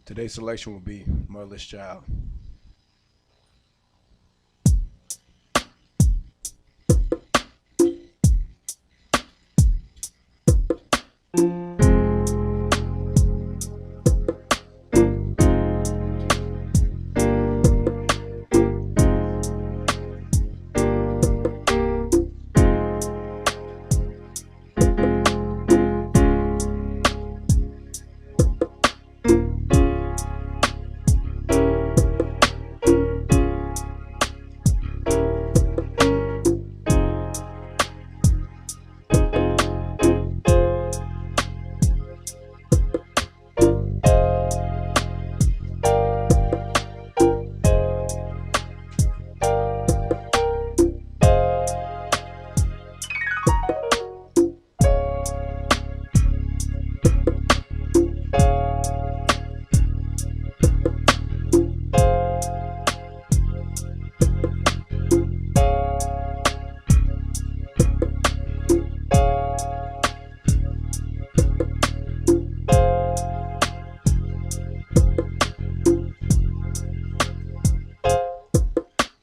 Today's selection will be Motherless Child.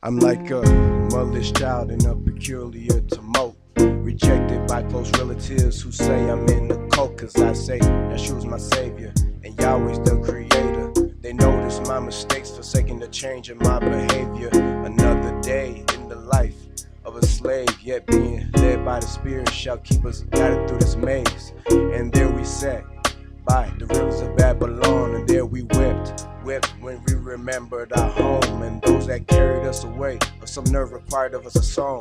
I'm like a motherless child in a peculiar tumult, rejected by close relatives who say I'm in the cult, cause I say Yeshua's my savior and Yahweh's the creator. They notice my mistakes, forsaking the change in my behavior. Another day in the life of a slave, yet being led by the Spirit shall keep us guided through this maze. And there we sat by the rivers of Babylon, and there we wept when we remembered our home and those that carried us away, of some nerve required of us a song.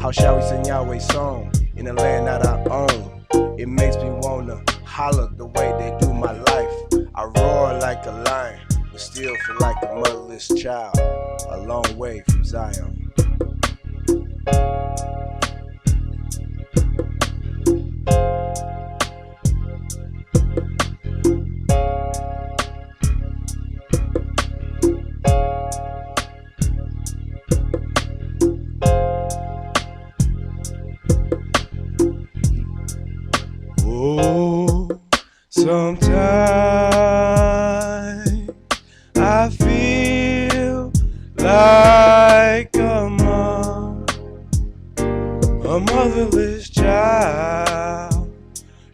How shall we sing Yahweh's song in a land not our own? It makes me wanna holler the way they do my life. I roar like a lion, but still feel like a motherless child, a long way from Zion. Oh, sometimes I feel like a motherless child.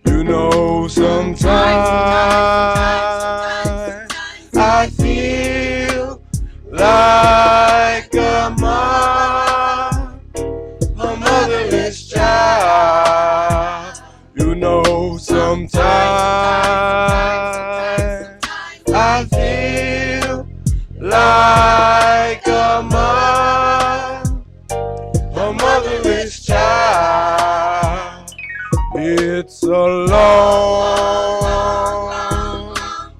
You know, sometimes I feel like a motherless child. You know, sometimes I feel like a motherless child. It's a long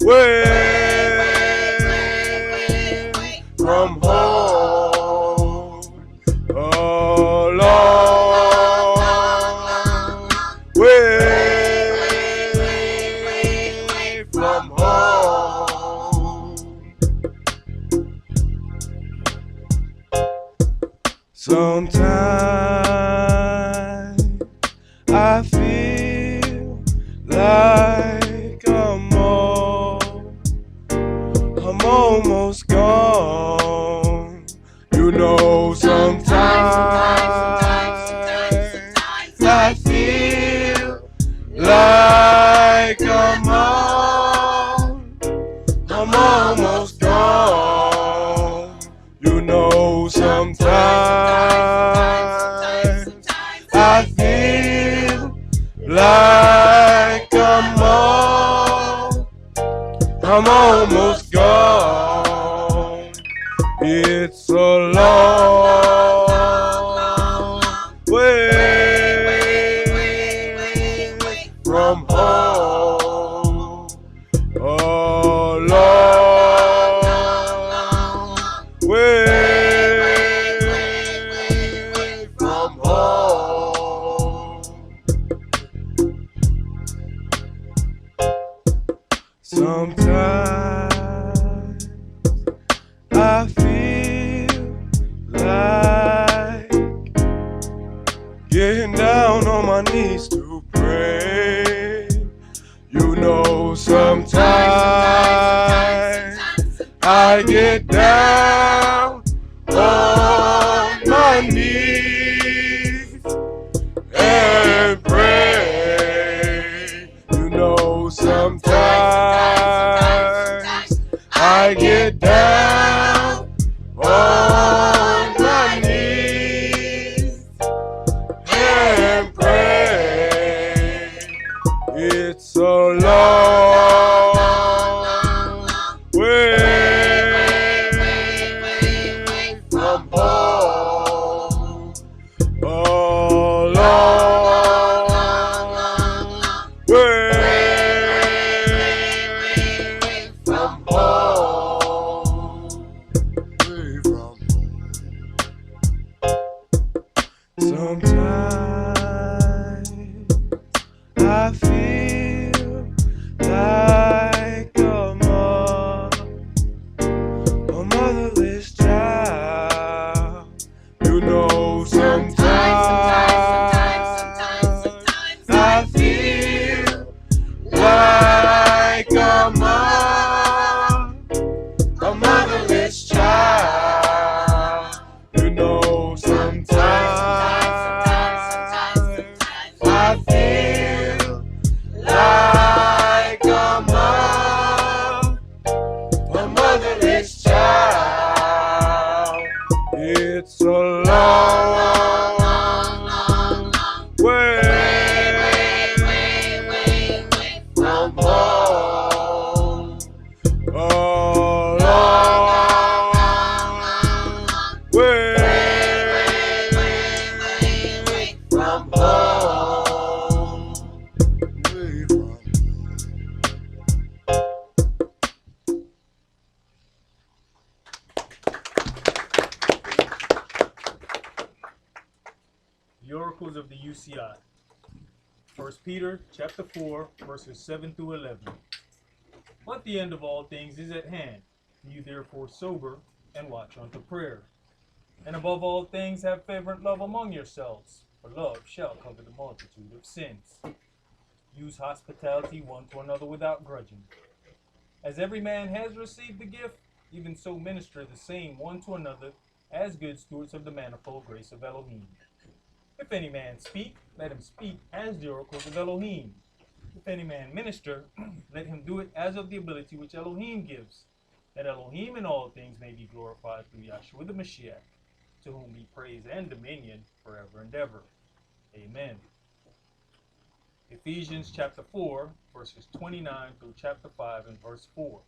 way from home. A long way from home. Sometimes I feel like I'm almost gone. You know, sometimes I feel like I'm almost gone. You know, sometimes I feel like I'm almost gone. It's a long way from home. A long way from home. Sometimes I feel like getting down on my knees to pray. You know, sometimes I get down on my knees and pray. You know, sometimes I get down on my knees and pray. It's so long way from home. Oh, long way from home. Way from home. Sometimes I feel like a motherless child. You know, sometimes I feel like a motherless child. You know, sometimes I feel like a motherless child. It's a long way from home. A long way from home. Way from The oracles of the UCI. 1 Peter chapter 4, verses 7 through 11. But the end of all things is at hand. Be you therefore sober, and watch unto prayer. And above all things have fervent love among yourselves, for love shall cover the multitude of sins. Use hospitality one to another without grudging. As every man has received the gift, even so minister the same one to another, as good stewards of the manifold grace of Elohim. If any man speak, let him speak as the oracles of Elohim. If any man minister, let him do it as of the ability which Elohim gives, that Elohim in all things may be glorified through Yahshua the Mashiach, to whom be praise and dominion forever and ever. Amen. Ephesians chapter 4, verses 29 through chapter 5 and verse 4.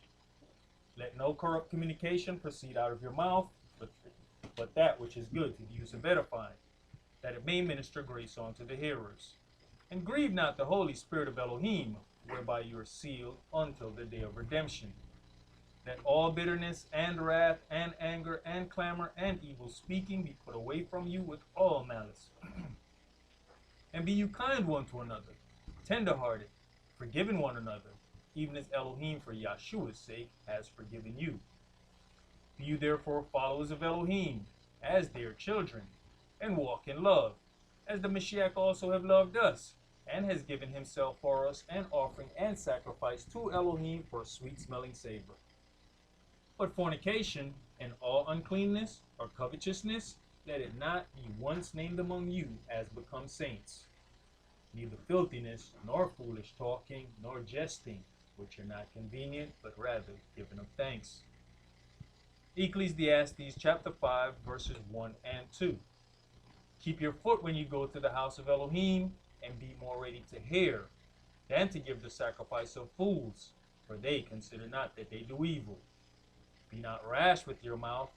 Let no corrupt communication proceed out of your mouth, but that which is good to the use of edifying, that it may minister grace unto the hearers. And grieve not the Holy Spirit of Elohim, whereby you are sealed until the day of redemption. Let all bitterness and wrath and anger and clamor and evil speaking be put away from you with all malice. And be you kind one to another, tender-hearted, forgiving one another, even as Elohim for Yahshua's sake has forgiven you. Be you therefore followers of Elohim, as dear children, and walk in love, as the Mashiach also have loved us, and has given himself for us an offering and sacrifice to Elohim for a sweet-smelling savor. But fornication and all uncleanness or covetousness, let it not be once named among you as become saints. Neither filthiness, nor foolish talking, nor jesting, which are not convenient, but rather giving of thanks. Ecclesiastes chapter 5, verses 1 and 2. Keep your foot when you go to the house of Elohim, and be more ready to hear than to give the sacrifice of fools, for they consider not that they do evil. Be not rash with your mouth,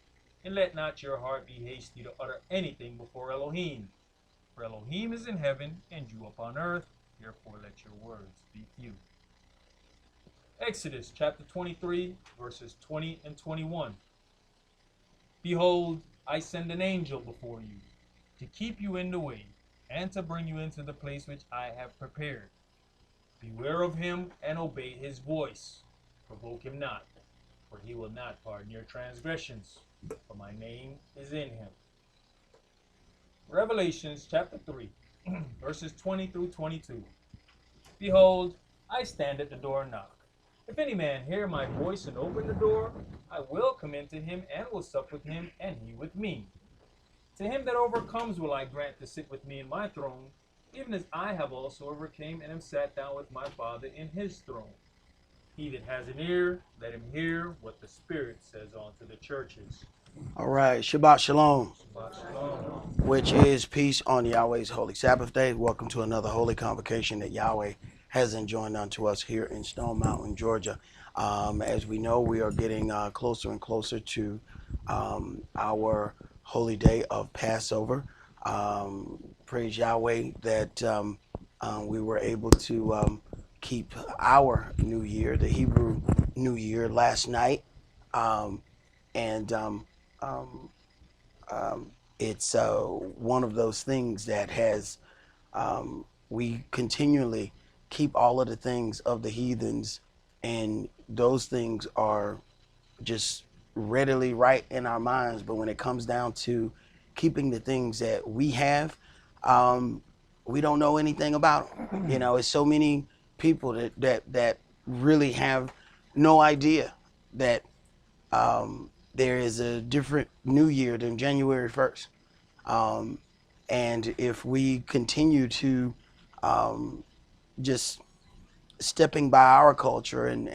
and let not your heart be hasty to utter anything before Elohim. For Elohim is in heaven, and you upon earth, therefore let your words be few. Exodus chapter 23, verses 20 and 21. Behold, I send an angel before you, to keep you in the way, and to bring you into the place which I have prepared. Beware of him, and obey his voice. Provoke him not, for he will not pardon your transgressions, for my name is in him. Revelations chapter 3, verses 20 through 22. Behold, I stand at the door and knock. If any man hear my voice and open the door, I will come into him and will sup with him, and he with me. To him that overcomes will I grant to sit with me in my throne, even as I have also overcame and am sat down with my Father in his throne. He that has an ear, let him hear what the Spirit says unto the churches. All right, Shabbat Shalom, Shabbat shalom. which is peace on Yahweh's holy Sabbath day. Welcome to another holy convocation that Yahweh has enjoined unto us here in Stone Mountain, Georgia. As we know, we are getting closer and closer to our holy day of Passover. Praise Yahweh that we were able to keep our New Year, the Hebrew New Year, last night. And it's one of those things that has we continually keep all of the things of the heathens, and those things are just readily right in our minds. But when it comes down to keeping the things that we have, we don't know anything about them. You know, it's so many people that really have no idea that there is a different New Year than January 1st. And if we continue to just stepping by our culture and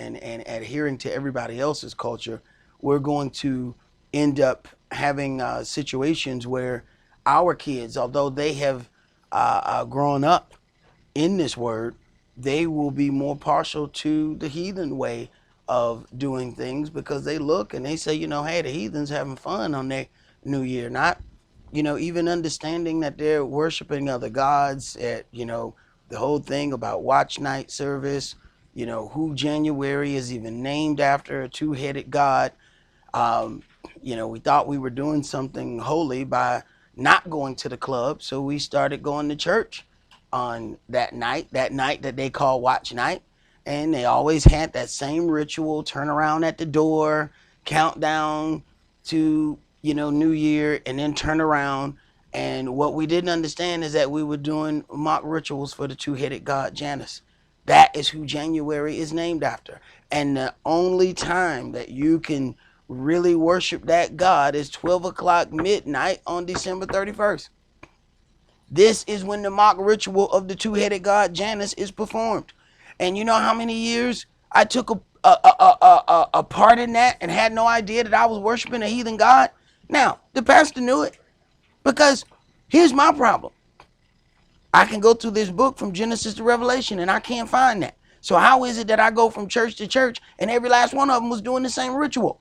adhering to everybody else's culture, we're going to end up having situations where our kids, although they have grown up in this word, they will be more partial to the heathen way of doing things, because they look and they say, you know, hey, the heathen's having fun on their New Year, not, you know, even understanding that they're worshiping other gods, at, you know, the whole thing about watch night service, you know, who January is even named after, a two-headed god. You know, we thought we were doing something holy by not going to the club, so we started going to church on that night that they call watch night. And they always had that same ritual: turn around at the door, countdown to, you know, New Year, and then turn around. And what we didn't understand is that we were doing mock rituals for the two-headed god Janus. That is who January is named after. And the only time that you can really worship that god is 12 o'clock midnight on December 31st. This is when the mock ritual of the two-headed god Janus is performed. And you know how many years I took a part in that and had no idea that I was worshiping a heathen god? Now, the pastor knew it, because here's my problem. I can go through this book from Genesis to Revelation and I can't find that. So how is it that I go from church to church and every last one of them was doing the same ritual?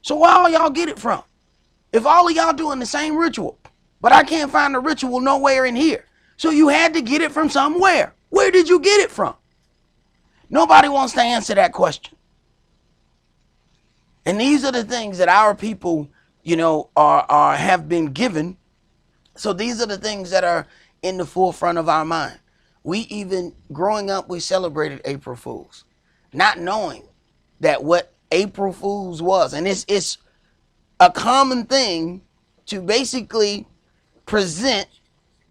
So where all y'all get it from? If all of y'all doing the same ritual, but I can't find the ritual nowhere in here. So you had to get it from somewhere. Where did you get it from? Nobody wants to answer that question. And these are the things that our people, you know, are have been given. So these are the things that are in the forefront of our mind. We even, growing up, we celebrated April Fools, not knowing that what April Fools was. And it's a common thing to basically present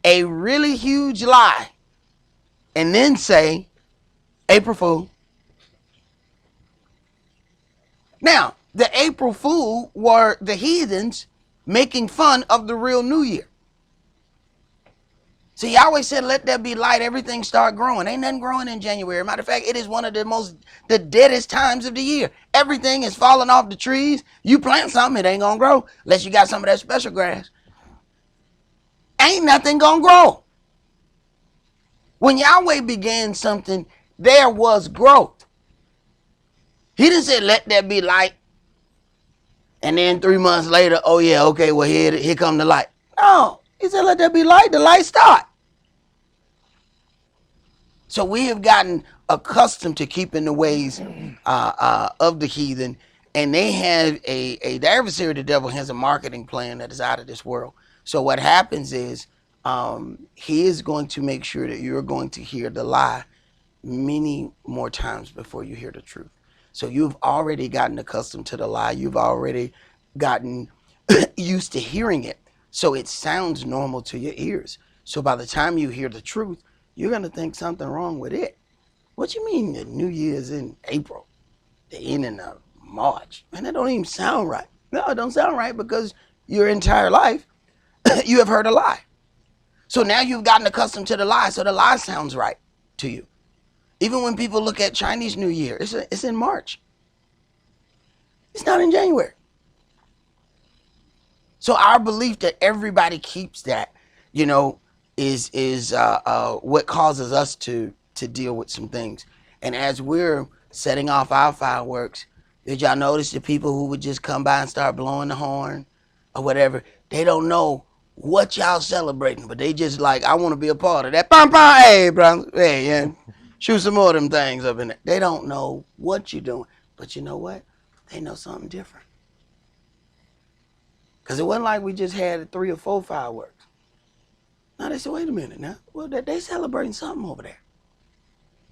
a really huge lie and then say, April Fool. Now, the April Fool were the heathens making fun of the real New Year. See, Yahweh said, let there be light, everything start growing. Ain't nothing growing in January. Matter of fact, it is one of the deadest times of the year. Everything is falling off the trees. You plant something, it ain't gonna grow unless you got some of that special grass. Ain't nothing gonna grow. When Yahweh began something, there was growth. He didn't say, let there be light, and then 3 months later, oh yeah, okay, well here come the light. No, he said, let there be light, the light start. So we have gotten accustomed to keeping the ways of the heathen, and they have the adversary, the devil, has a marketing plan that is out of this world. So what happens is he is going to make sure that you're going to hear the lie many more times before you hear the truth. So you've already gotten accustomed to the lie. You've already gotten used to hearing it. So it sounds normal to your ears. So by the time you hear the truth, you're going to think something wrong with it. What you mean the New Year's in April? The ending of March. Man, that don't even sound right. No, it don't sound right because your entire life you have heard a lie. So now you've gotten accustomed to the lie, so the lie sounds right to you. Even when people look at Chinese New Year, it's in March. It's not in January. So our belief that everybody keeps that, is what causes us to deal with some things. And as we're setting off our fireworks, did y'all notice the people who would just come by and start blowing the horn or whatever? They don't know what y'all celebrating, but they just like, I want to be a part of that. Pom pom, hey, bro, hey, yeah, shoot some more of them things up in there. They don't know what you're doing, but you know what? They know something different. Because it wasn't like we just had 3 or 4 fireworks. Now they said, wait a minute now. Well, they celebrating something over there.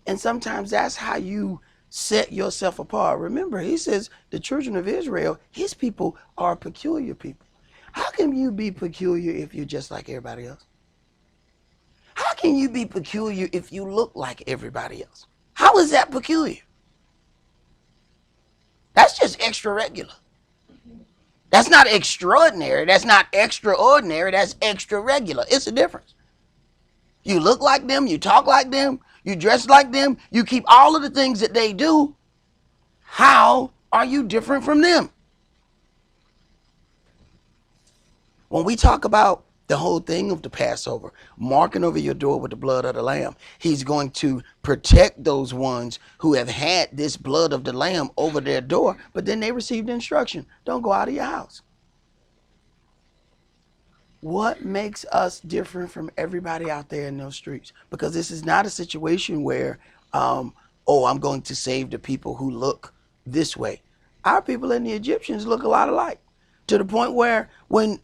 And sometimes that's how you set yourself apart. Remember, he says the children of Israel, his people, are a peculiar people. How can you be peculiar if you're just like everybody else? How can you be peculiar if you look like everybody else? How is that peculiar? That's just extra regular. That's not extraordinary. That's not extraordinary. That's extra regular. It's a difference. You look like them. You talk like them. You dress like them. You keep all of the things that they do. How are you different from them? When we talk about the whole thing of the Passover, marking over your door with the blood of the lamb, he's going to protect those ones who have had this blood of the lamb over their door, but then they received instruction, don't go out of your house. What makes us different from everybody out there in those streets? Because this is not a situation where, I'm going to save the people who look this way. Our people and the Egyptians look a lot alike. To the point where when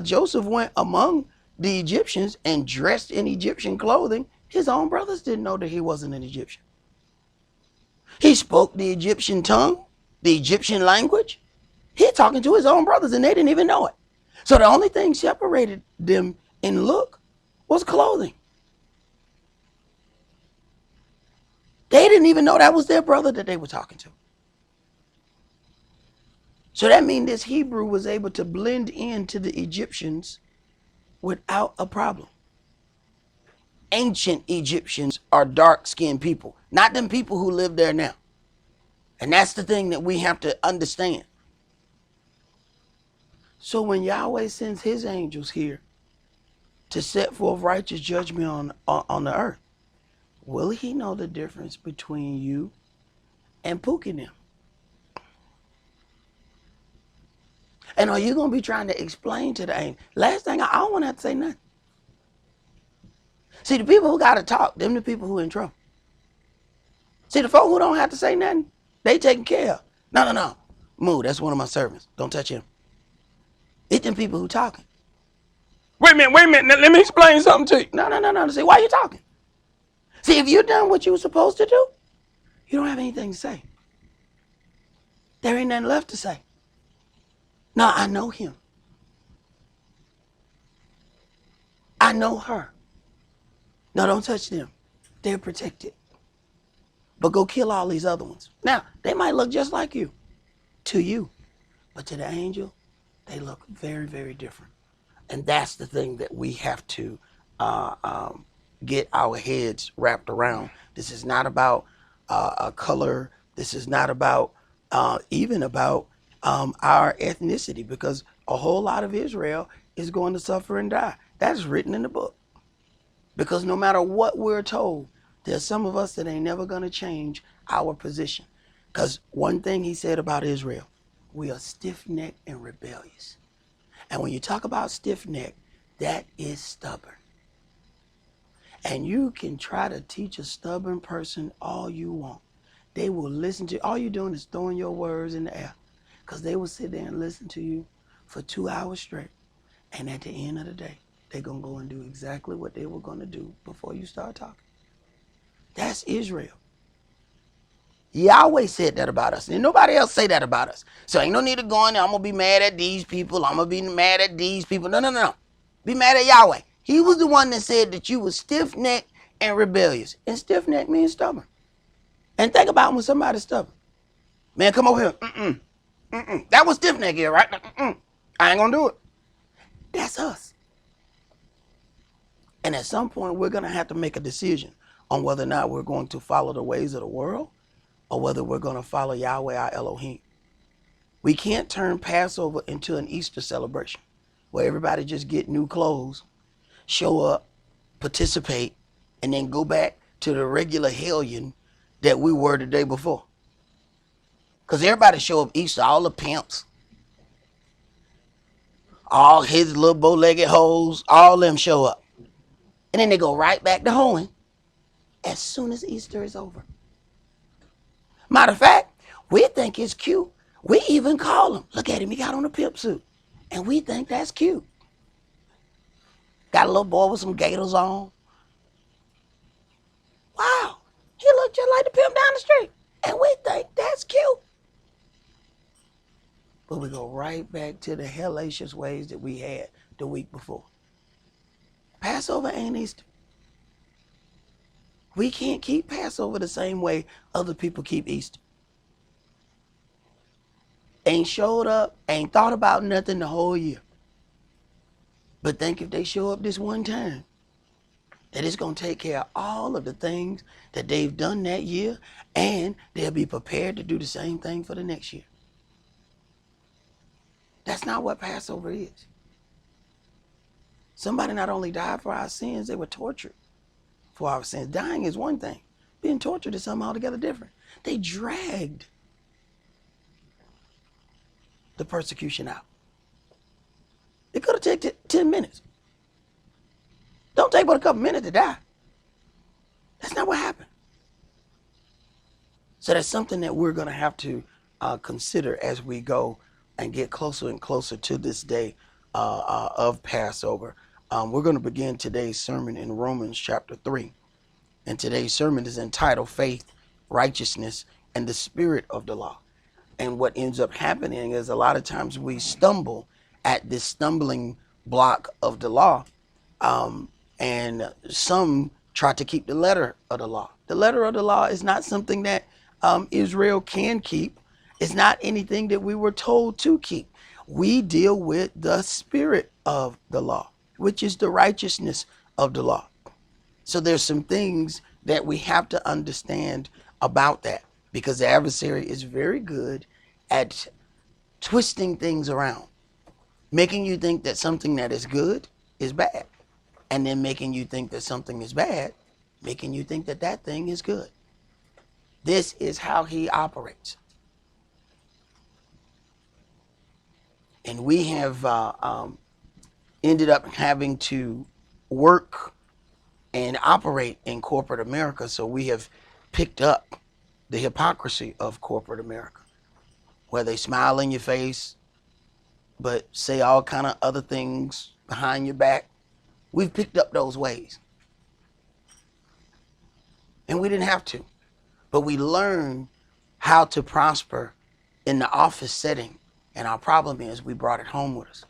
Joseph went among the Egyptians and dressed in Egyptian clothing, his own brothers didn't know that he wasn't an Egyptian. He spoke the Egyptian tongue, the Egyptian language. He talking to his own brothers and they didn't even know it. So the only thing separated them in look was clothing. They didn't even know that was their brother that they were talking to. So that means this Hebrew was able to blend into the Egyptians without a problem. Ancient Egyptians are dark-skinned people, not them people who live there now. And that's the thing that we have to understand. So when Yahweh sends his angels here to set forth righteous judgment on the earth, will he know the difference between you and Pookie them? And are you going to be trying to explain to the angel? Last thing, I don't want to have to say nothing. See, the people who got to talk, them the people who in trouble. See, the folk who don't have to say nothing, they taken care of. No. Moo, that's one of my servants. Don't touch him. It's them people who talking. Wait a minute. Now, let me explain something to you. No. See, why are you talking? See, if you've done what you were supposed to do, you don't have anything to say. There ain't nothing left to say. No, I know him. I know her. No, don't touch them. They're protected. But go kill all these other ones. Now, they might look just like you, to you. But to the angel, they look very, very different. And that's the thing that we have to get our heads wrapped around. This is not about a color. This is not about even about our ethnicity, because a whole lot of Israel is going to suffer and die. That's written in the book. Because no matter what we're told, there's some of us that ain't never going to change our position. Because one thing he said about Israel, we are stiff-necked and rebellious. And when you talk about stiff-necked, that is stubborn. And you can try to teach a stubborn person all you want. They will listen to you. All you're doing is throwing your words in the air. Because they will sit there and listen to you for 2 hours straight. And at the end of the day, they're going to go and do exactly what they were going to do before you start talking. That's Israel. Yahweh said that about us. And nobody else say that about us. So ain't no need to go in there, I'm going to be mad at these people. I'm going to be mad at these people. No. Be mad at Yahweh. He was the one that said that you were stiff-necked and rebellious. And stiff-necked means stubborn. And think about when somebody's stubborn. Man, come over here. That was stiff neck here, right? I ain't gonna do it. That's us. And at some point, we're gonna have to make a decision on whether or not we're going to follow the ways of the world or whether we're gonna follow Yahweh our Elohim. We can't turn Passover into an Easter celebration where everybody just get new clothes, show up, participate, and then go back to the regular hellion that we were the day before. Because everybody show up Easter, all the pimps, all his little bow-legged hoes, all them show up. And then they go right back to hoeing as soon as Easter is over. Matter of fact, we think it's cute. We even call him. Look at him, he got on a pimp suit. And we think that's cute. Got a little boy with some gators on. Wow, he looked just like the pimp down the street. And we think that's cute. But we go right back to the hellacious ways that we had the week before. Passover ain't Easter. We can't keep Passover the same way other people keep Easter. Ain't showed up, ain't thought about nothing the whole year. But think if they show up this one time, that it's going to take care of all of the things that they've done that year, and they'll be prepared to do the same thing for the next year. That's not what Passover is. Somebody not only died for our sins, they were tortured for our sins. Dying is one thing. Being tortured is something altogether different. They dragged the persecution out. It could have taken 10 minutes. Don't take but a couple minutes to die. That's not what happened. So that's something that we're going to have to consider as we go and get closer and closer to this day of Passover. We're going to begin today's sermon in Romans chapter 3. And today's sermon is entitled Faith, Righteousness, and the Spirit of the Law. And what ends up happening is a lot of times we stumble at this stumbling block of the law. And some try to keep the letter of the law. The letter of the law is not something that Israel can keep. It's not anything that we were told to keep. We deal with the spirit of the law, which is the righteousness of the law. So there's some things that we have to understand about that, because the adversary is very good at twisting things around, making you think that something that is good is bad, and then making you think that something is bad, making you think that that thing is good. This is how he operates. And we have ended up having to work and operate in corporate America, so we have picked up the hypocrisy of corporate America, where they smile in your face but say all kind of other things behind your back. We've picked up those ways. And we didn't have to. But we learned how to prosper in the office setting. And our problem is we brought it home with us.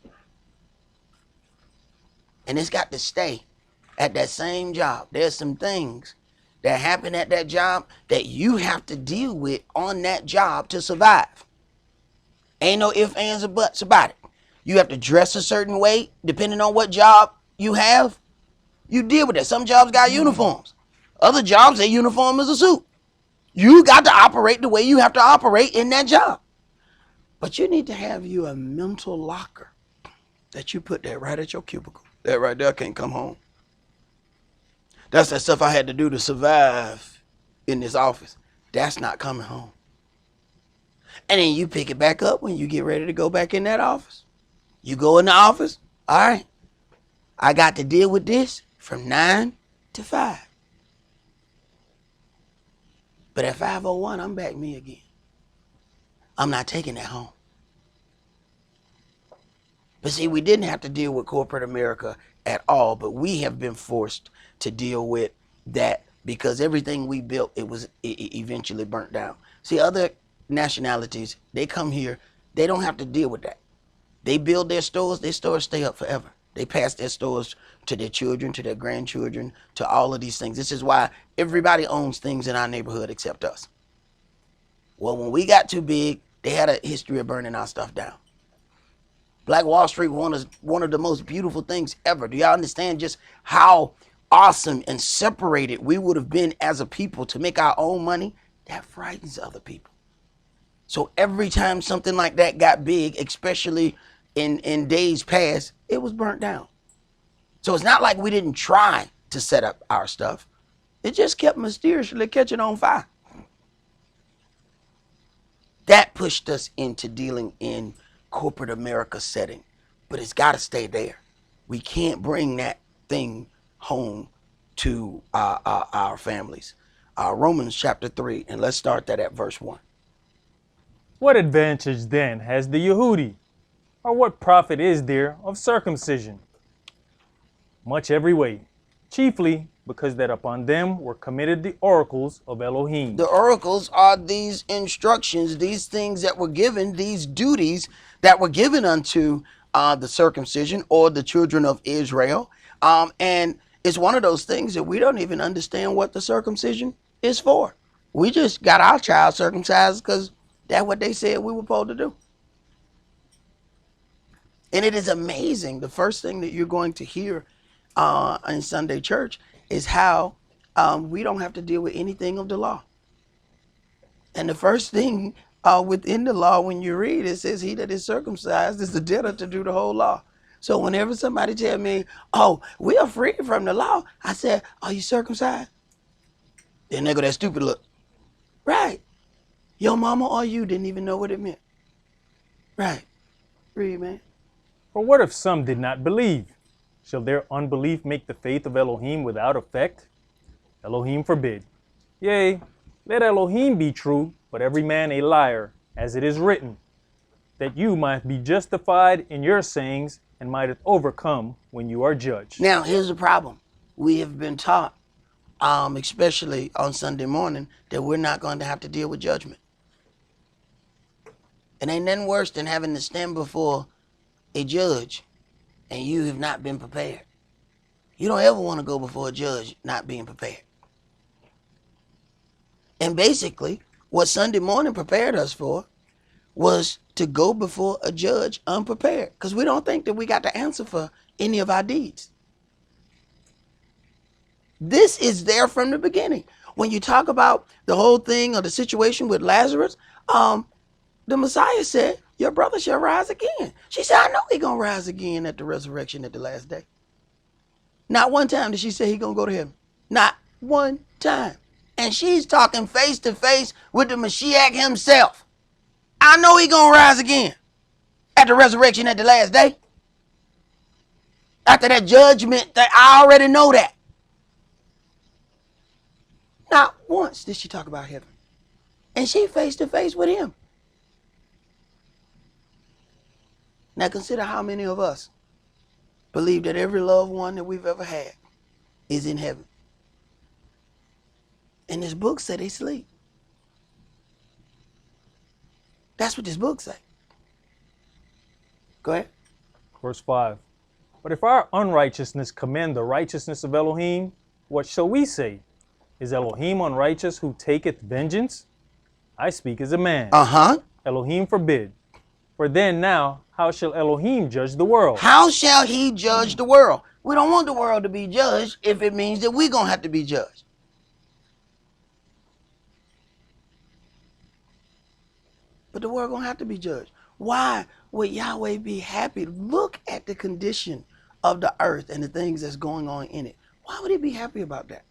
And it's got to stay at that same job. There's some things that happen at that job that you have to deal with on that job to survive. Ain't no ifs, ands, or buts about it. You have to dress a certain way depending on what job you have. You deal with that. Some jobs got uniforms. Other jobs, their uniform is a suit. You got to operate the way you have to operate in that job. But you need to have you a mental locker that you put that right at your cubicle. That right there can't come home. That's that stuff I had to do to survive in this office. That's not coming home. And then you pick it back up when you get ready to go back in that office. You go in the office. All right. I got to deal with this from 9 to 5. But at 5:01, I'm back me again. I'm not taking that home. But see, we didn't have to deal with corporate America at all, but we have been forced to deal with that because everything we built, it eventually burnt down. See, other nationalities, they come here, they don't have to deal with that. They build their stores stay up forever. They pass their stores to their children, to their grandchildren, to all of these things. This is why everybody owns things in our neighborhood except us. Well, when we got too big, they had a history of burning our stuff down. Black Wall Street was one of the most beautiful things ever. Do y'all understand just how awesome and separated we would have been as a people to make our own money? That frightens other people. So every time something like that got big, especially in days past, it was burnt down. So it's not like we didn't try to set up our stuff. It just kept mysteriously catching on fire. That pushed us into dealing in corporate America setting, but it's got to stay there. We can't bring that thing home to our families. Romans chapter 3, and let's start that at verse 1. What advantage then has the Yehudi? Or what profit is there of circumcision? Much every way, chiefly because that upon them were committed the oracles of Elohim. The oracles are these instructions, these things that were given, these duties that were given unto the circumcision or the children of Israel. And it's one of those things that we don't even understand what the circumcision is for. We just got our child circumcised because that's what they said we were supposed to do. And it is amazing. The first thing that you're going to hear in Sunday church is how we don't have to deal with anything of the law. And the first thing within the law, when you read, it says, he that is circumcised is the debtor to do the whole law. So whenever somebody tell me, oh, we are free from the law, I said, are you circumcised? Then they go that stupid look. Right. Your mama or you didn't even know what it meant. Right. Read, man. For what if some did not believe? Shall their unbelief make the faith of Elohim without effect? Elohim forbid. Yea, let Elohim be true, but every man a liar, as it is written, that you might be justified in your sayings and might overcome when you are judged. Now, here's the problem. We have been taught, especially on Sunday morning, that we're not going to have to deal with judgment. It ain't nothing worse than having to stand before a judge and you have not been prepared. You don't ever want to go before a judge not being prepared. And basically, what Sunday morning prepared us for was to go before a judge unprepared, because we don't think that we got to answer for any of our deeds. This is there from the beginning. When you talk about the whole thing or the situation with Lazarus, the Messiah said, your brother shall rise again. She said, I know he's going to rise again at the resurrection at the last day. Not one time did she say he's going to go to heaven. Not one time. And she's talking face to face with the Mashiach himself. I know he's going to rise again at the resurrection at the last day. After that judgment, I already know that. Not once did she talk about heaven. And she face to face with him. Now consider how many of us believe that every loved one that we've ever had is in heaven. And this book said they sleep. That's what this book say. Go ahead. Verse 5. But if our unrighteousness commend the righteousness of Elohim, what shall we say? Is Elohim unrighteous who taketh vengeance? I speak as a man. Elohim forbid. For then now, how shall Elohim judge the world? How shall he judge the world? We don't want the world to be judged if it means that we're going to have to be judged. But the world going to have to be judged. Why would Yahweh be happy? Look at the condition of the earth and the things that's going on in it. Why would he be happy about that?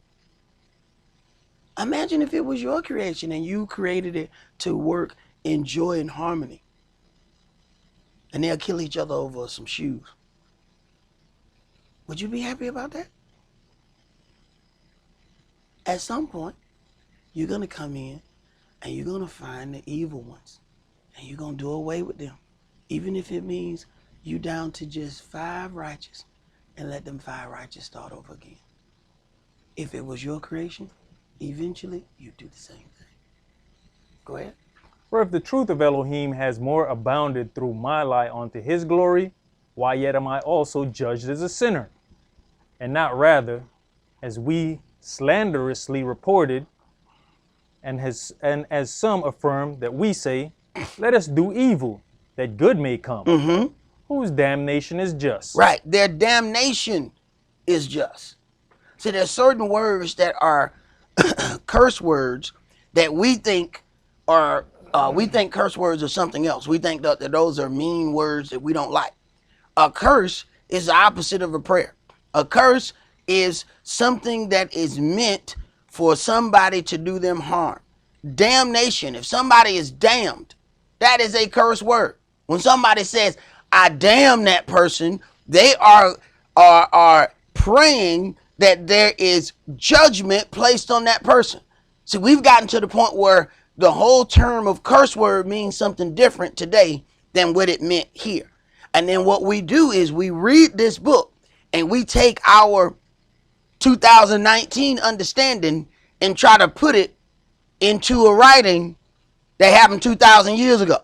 Imagine if it was your creation and you created it to work in joy and harmony. And they'll kill each other over some shoes. Would you be happy about that? At some point, you're going to come in and you're going to find the evil ones. And you're going to do away with them. Even if it means you down to just 5 righteous and let them 5 righteous start over again. If it was your creation, eventually you'd do the same thing. Go ahead. For if the truth of Elohim has more abounded through my lie unto his glory, why yet am I also judged as a sinner? And not rather, as we slanderously reported, and as some affirm that we say, let us do evil, that good may come, Mm-hmm. whose damnation is just. Right. Their damnation is just. See, there's certain words that are curse words that we think curse words are something else. We think that those are mean words that we don't like. A curse is the opposite of a prayer. A curse is something that is meant for somebody to do them harm. Damnation, if somebody is damned, that is a curse word. When somebody says, I damn that person, they are praying that there is judgment placed on that person. See, we've gotten to the point where the whole term of curse word means something different today than what it meant here. And then what we do is we read this book and we take our 2019 understanding and try to put it into a writing that happened 2,000 years ago.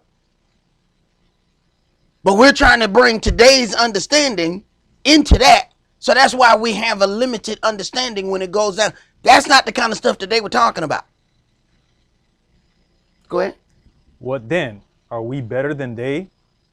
But we're trying to bring today's understanding into that. So that's why we have a limited understanding when it goes down. That's not the kind of stuff that they were talking about. Go ahead. What then? Are we better than they?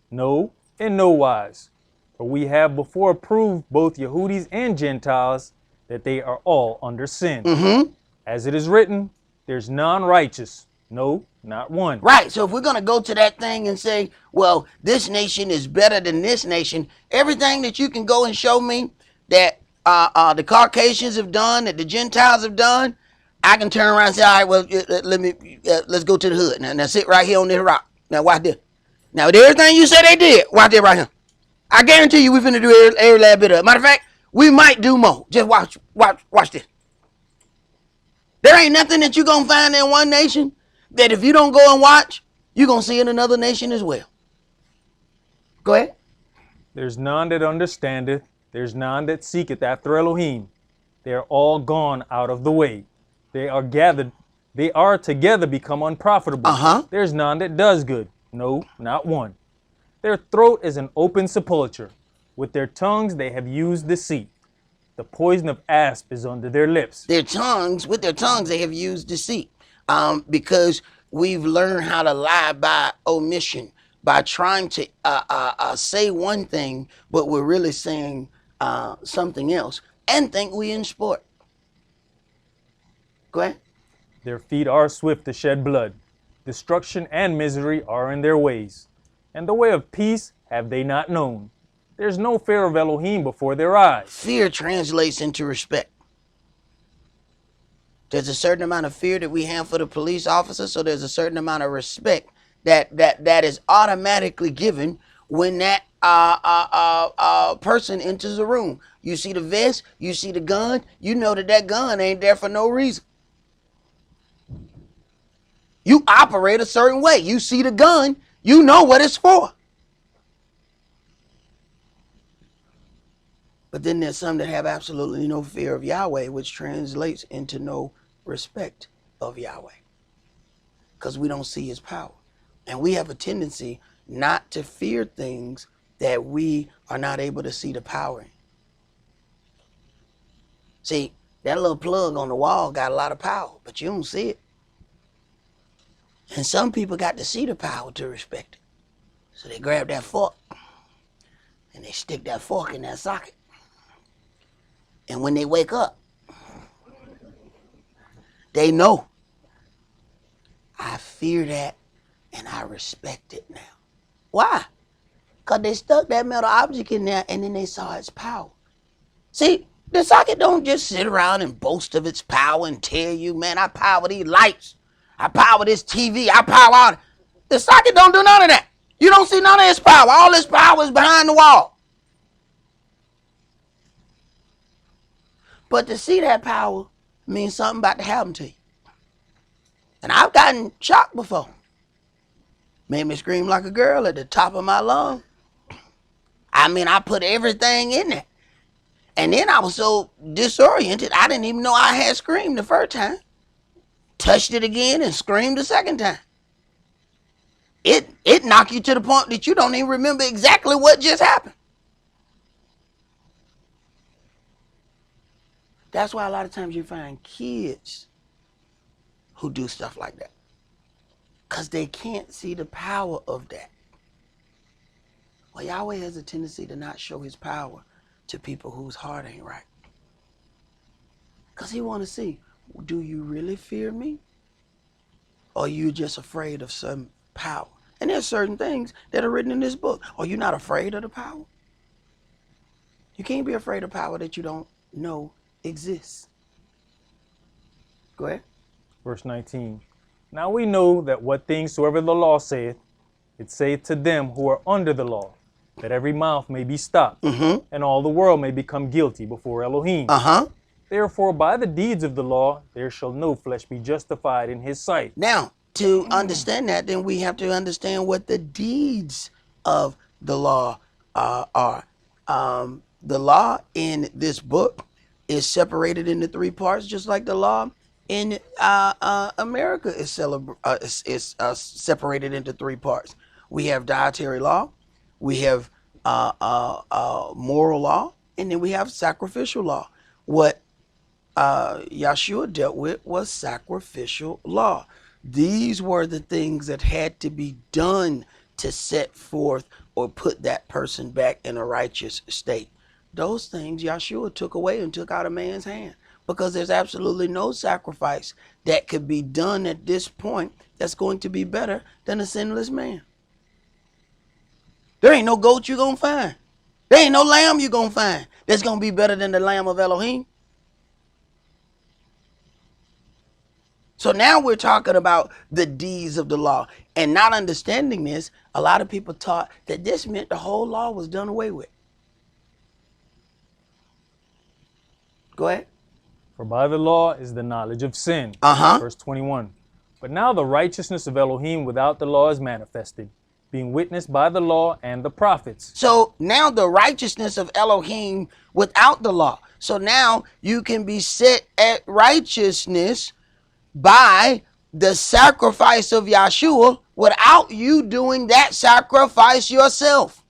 No, in no wise. For we have before proved both Yehudis and Gentiles that they are all under sin. Mm-hmm. As it is written, there's none righteous, no, not one. Right. So if we're going to go to that thing and say, well, this nation is better than this nation, everything that you can go and show me that the Caucasians have done, that the Gentiles have done, I can turn around and say, all right, well, let's go to the hood. Now sit right here on this rock. Now watch this. Now with everything you said they did, watch this right here. I guarantee you we're finna do every last bit of it. Matter of fact, we might do more. Just watch this. There ain't nothing that you're going to find in one nation that if you don't go and watch, you're going to see in another nation as well. Go ahead. There's none that understandeth, there's none that seeketh after Elohim. They are all gone out of the way. They are together become unprofitable. There's none that does good, no, not one. Their throat is an open sepulchre. With their tongues they have used deceit. The poison of asp is under their lips. With their tongues they have used deceit. Because we've learned how to lie by omission, by trying to say one thing, but we're really saying something else, and think we in sport. Go ahead. Their feet are swift to shed blood. Destruction and misery are in their ways. And the way of peace have they not known. There's no fear of Elohim before their eyes. Fear translates into respect. There's a certain amount of fear that we have for the police officer, so there's a certain amount of respect that is automatically given when that person enters the room. You see the vest, you see the gun, you know that gun ain't there for no reason. You operate a certain way. You see the gun, you know what it's for. But then there's some that have absolutely no fear of Yahweh, which translates into no respect of Yahweh, because we don't see his power. And we have a tendency not to fear things that we are not able to see the power in. See, that little plug on the wall got a lot of power, but you don't see it. And some people got to see the power to respect it. So they grab that fork and they stick that fork in that socket. And when they wake up, they know, I fear that and I respect it now. Why? Because they stuck that metal object in there and then they saw its power. See, the socket don't just sit around and boast of its power and tell you, man, I power these lights. I power this TV. I power all. The socket don't do none of that. You don't see none of its power. All its power is behind the wall. But to see that power means something about to happen to you. And I've gotten shocked before. Made me scream like a girl at the top of my lungs. I mean, I put everything in there. And then I was so disoriented, I didn't even know I had screamed the first time. Touched it again and screamed the second time. It knocked you to the point that you don't even remember exactly what just happened. That's why a lot of times you find kids who do stuff like that. Because they can't see the power of that. Well, Yahweh has a tendency to not show his power to people whose heart ain't right. Because he want to see, do you really fear me? Or are you just afraid of some power? And there's certain things that are written in this book. Are you not afraid of the power? You can't be afraid of power that you don't know exists. Go ahead. Verse 19. Now we know that what things soever the law saith, it saith to them who are under the law, that every mouth may be stopped, and all the world may become guilty before Elohim. Therefore, by the deeds of the law, there shall no flesh be justified in his sight. Now, to understand that, then we have to understand what the deeds of the law are. The law in this book is separated into three parts, just like the law in America is separated into three parts. We have dietary law, we have moral law, and then we have sacrificial law. What Yahshua dealt with was sacrificial law. These were the things that had to be done to set forth or put that person back in a righteous state. Those things Yahshua took away and took out of man's hand, because there's absolutely no sacrifice that could be done at this point that's going to be better than a sinless man. There ain't no goat you're going to find. There ain't no lamb you're going to find that's going to be better than the lamb of Elohim. So now we're talking about the deeds of the law. And not understanding this, a lot of people taught that this meant the whole law was done away with. Go ahead. For by the law is the knowledge of sin. Verse 21. But now the righteousness of Elohim without the law is manifested, being witnessed by the law and the prophets. So now the righteousness of Elohim without the law. So now you can be set at righteousness by the sacrifice of Yahshua without you doing that sacrifice yourself.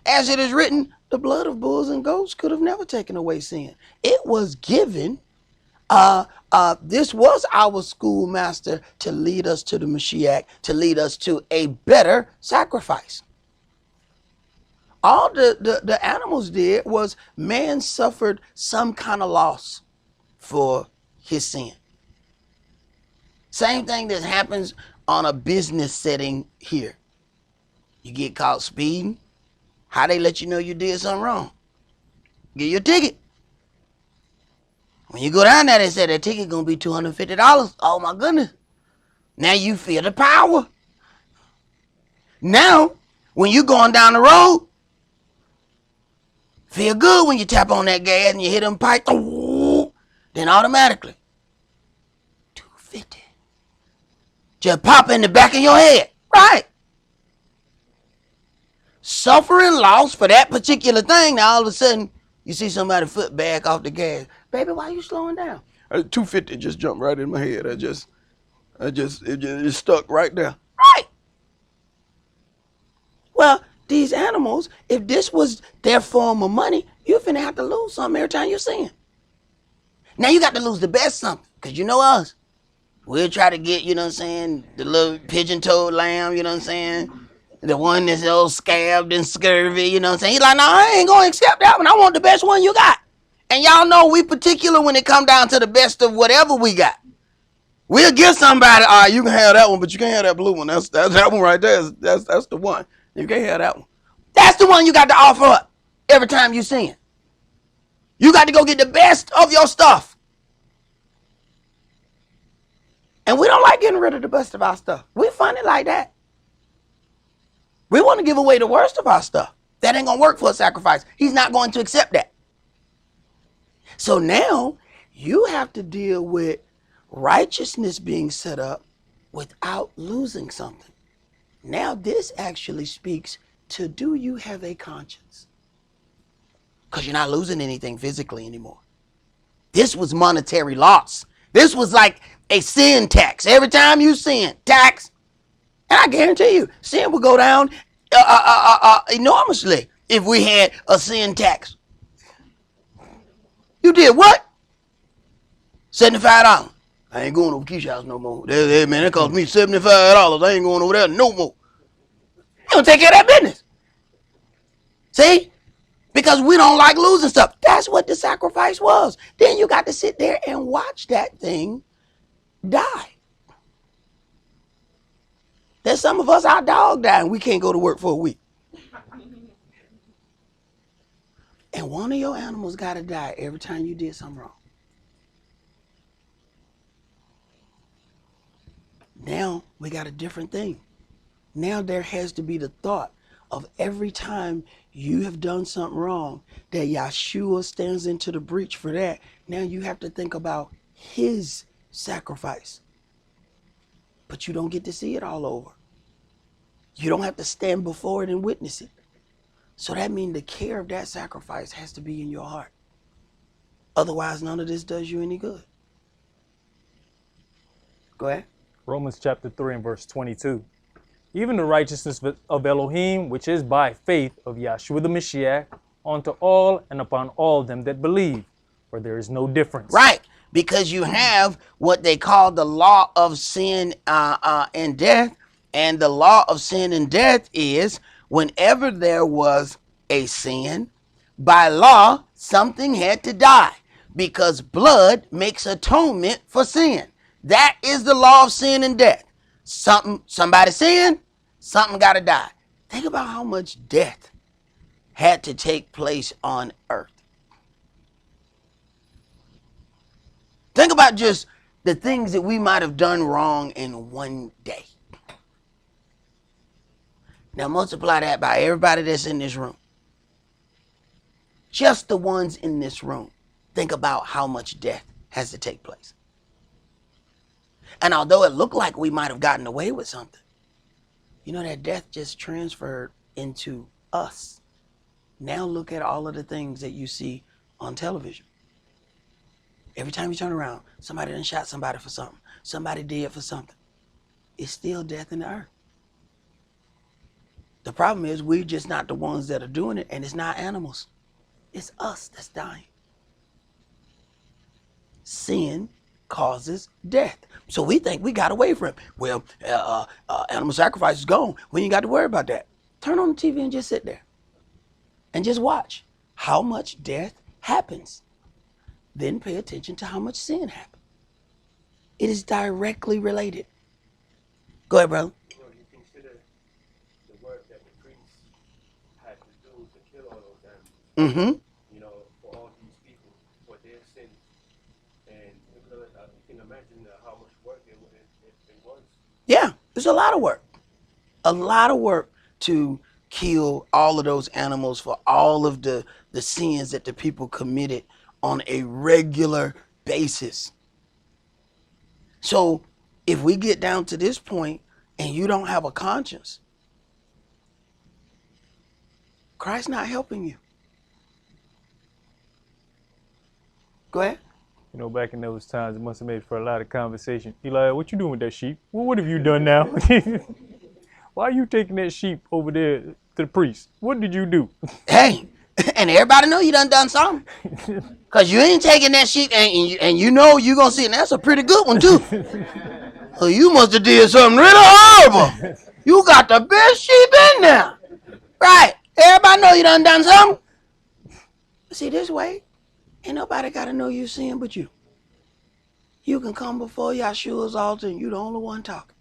As it is written, the blood of bulls and goats could have never taken away sin. It was given. This was our schoolmaster to lead us to the Mashiach, to lead us to a better sacrifice. All the animals did was man suffered some kind of loss for his sin. Same thing that happens on a business setting here. You get caught speeding. How they let you know you did something wrong? Get your ticket. When you go down there, they say that ticket gonna be $250. Oh my goodness. Now you feel the power. Now, when you going down the road, feel good when you tap on that gas and you hit them pipe. Then automatically, $250. Just pop in the back of your head. Right. Suffering loss for that particular thing. Now all of a sudden, you see somebody foot back off the gas. Baby, why are you slowing down? 250 just jumped right in my head. It just stuck right there. Right. Well, these animals, if this was their form of money, you're finna have to lose something every time you see them. Now you got to lose the best something, because you know us. We'll try to get, you know what I'm saying, the little pigeon-toed lamb, you know what I'm saying? The one that's all scabbed and scurvy, you know what I'm saying? He's like, no, I ain't going to accept that one. I want the best one you got. And y'all know we particular when it come down to the best of whatever we got. We'll give somebody, all right, you can have that one, but you can't have that blue one. That's that one right there. That's the one. You can't have that one. That's the one you got to offer up every time you see it. You got to go get the best of your stuff. And we don't like getting rid of the best of our stuff. We funny like that. We want to give away the worst of our stuff. That ain't going to work for a sacrifice. He's not going to accept that. So now you have to deal with righteousness being set up without losing something. Now this actually speaks to, do you have a conscience? Because you're not losing anything physically anymore. This was monetary loss. This was like a sin tax. Every time you sin, tax. And I guarantee you, sin would go down enormously if we had a sin tax. You did what? $75. I ain't going over Keisha's house no more. Man, that cost me $75. I ain't going over there no more. You don't take care of that business. See? Because we don't like losing stuff. That's what the sacrifice was. Then you got to sit there and watch that thing die. There's some of us, our dog died, and we can't go to work for a week. And one of your animals got to die every time you did something wrong. Now we got a different thing. Now there has to be the thought of every time you have done something wrong, that Yahshua stands into the breach for that. Now you have to think about his sacrifice. But you don't get to see it all over. You don't have to stand before it and witness it. So that means the care of that sacrifice has to be in your heart. Otherwise, none of this does you any good. Go ahead. Romans chapter 3 and verse 22. Even the righteousness of Elohim, which is by faith of Yahshua the Mashiach, unto all and upon all them that believe, for there is no difference. Right, because you have what they call the law of sin and death. And the law of sin and death is whenever there was a sin, by law, something had to die, because blood makes atonement for sin. That is the law of sin and death. Somebody sinned, something got to die. Think about how much death had to take place on earth. Think about just the things that we might have done wrong in one day. Now multiply that by everybody that's in this room. Just the ones in this room. Think about how much death has to take place. And although it looked like we might have gotten away with something, you know, that death just transferred into us. Now look at all of the things that you see on television. Every time you turn around, somebody done shot somebody for something. Somebody dead for something. It's still death in the earth. The problem is we're just not the ones that are doing it, and it's not animals. It's us that's dying. Sin causes death. So we think we got away from it. Well, animal sacrifice is gone. We ain't got to worry about that. Turn on the TV and just sit there. And just watch how much death happens. Then pay attention to how much sin happens. It is directly related. Go ahead, brother. Well, you consider the work that the priests had to do to kill all those animals. You know, for all these people, for their sins. And you can imagine how much work it was. Yeah, it's a lot of work. A lot of work to kill all of those animals for all of the sins that the people committed on a regular basis. So if we get down to this point and you don't have a conscience, Christ's not helping you. Go ahead. You know, back in those times, it must have made for a lot of conversation. Eli, what you doing with that sheep? Well, what have you done now? Why are you taking that sheep over there to the priest? What did you do? Hey, and everybody know you done something. Because you ain't taking that sheep, and you know you going to see it. And that's a pretty good one, too. So you must have did something really horrible. You got the best sheep in there. Right. Everybody know you done something. See, this way, ain't nobody got to know you sin but you. You can come before Yahshua's altar and you the only one talking.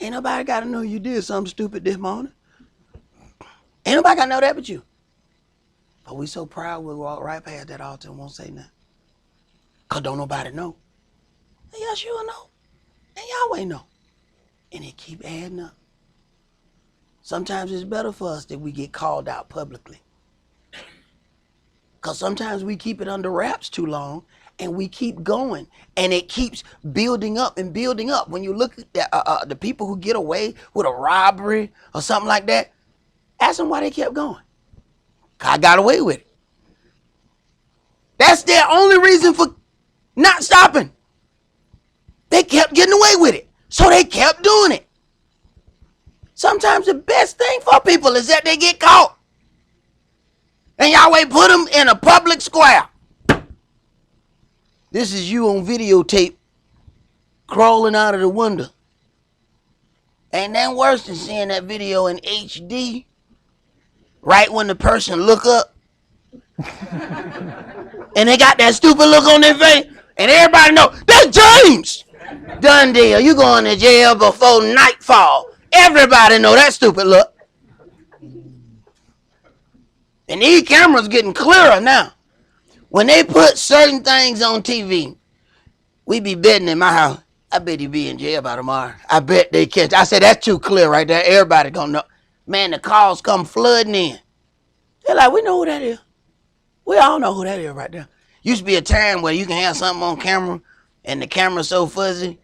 Ain't nobody got to know you did something stupid this morning. Ain't nobody got to know that but you. But we so proud we'll walk right past that altar and won't say nothing. Because don't nobody know. And Yahshua know. And Yahweh know. And it keep adding up. Sometimes it's better for us that we get called out publicly. Because sometimes we keep it under wraps too long and we keep going. And it keeps building up and building up. When you look at the people who get away with a robbery or something like that, ask them why they kept going. I got away with it. That's their only reason for not stopping. They kept getting away with it. So they kept doing it. Sometimes the best thing for people is that they get caught. And Yahweh put them in a public square. This is you on videotape crawling out of the window. Ain't that worse than seeing that video in HD right when the person look up and they got that stupid look on their face and everybody know, that's James! Done deal. You going to jail before nightfall. Everybody know that stupid look. And these cameras getting clearer now. When they put certain things on TV, we be betting in my house. I bet he be in jail by tomorrow. I bet they catch. I said, that's too clear right there. Everybody gonna know. Man, the calls come flooding in. They're like, we know who that is. We all know who that is right there. Used to be a time where you can have something on camera and the camera's so fuzzy,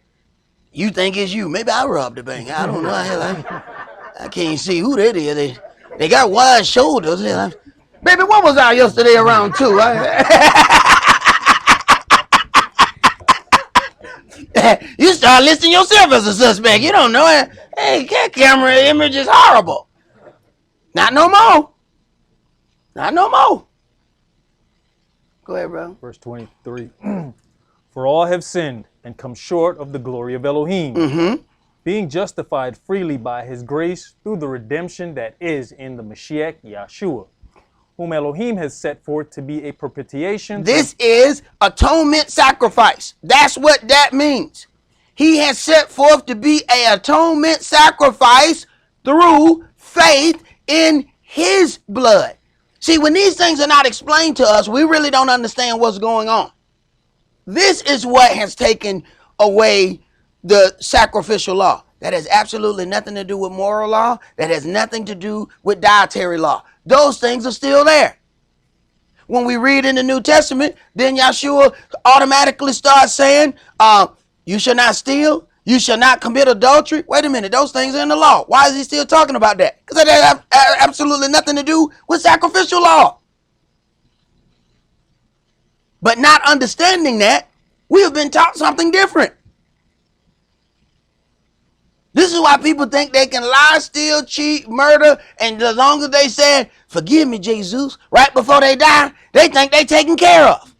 you think it's you. Maybe I robbed the bank. I don't know. I can't see who that is. They got wide shoulders. Baby, what was I yesterday around 2? You start listing yourself as a suspect. You don't know it. Hey, that camera image is horrible. Not no more. Not no more. Go ahead, bro. Verse 23. For all have sinned and come short of the glory of Elohim, being justified freely by his grace through the redemption that is in the Mashiach Yahshua, whom Elohim has set forth to be a propitiation. This is atonement sacrifice. That's what that means. He has set forth to be an atonement sacrifice through faith in his blood. See, when these things are not explained to us, we really don't understand what's going on. This is what has taken away the sacrificial law. That has absolutely nothing to do with moral law. That has nothing to do with dietary law. Those things are still there. When we read in the New Testament, then Yahshua automatically starts saying, you shall not steal, you shall not commit adultery. Wait a minute, those things are in the law. Why is he still talking about that? Because that has absolutely nothing to do with sacrificial law. But not understanding that, we have been taught something different. This is why people think they can lie, steal, cheat, murder, and as long as they say, forgive me, Jesus, right before they die, they think they're taken care of.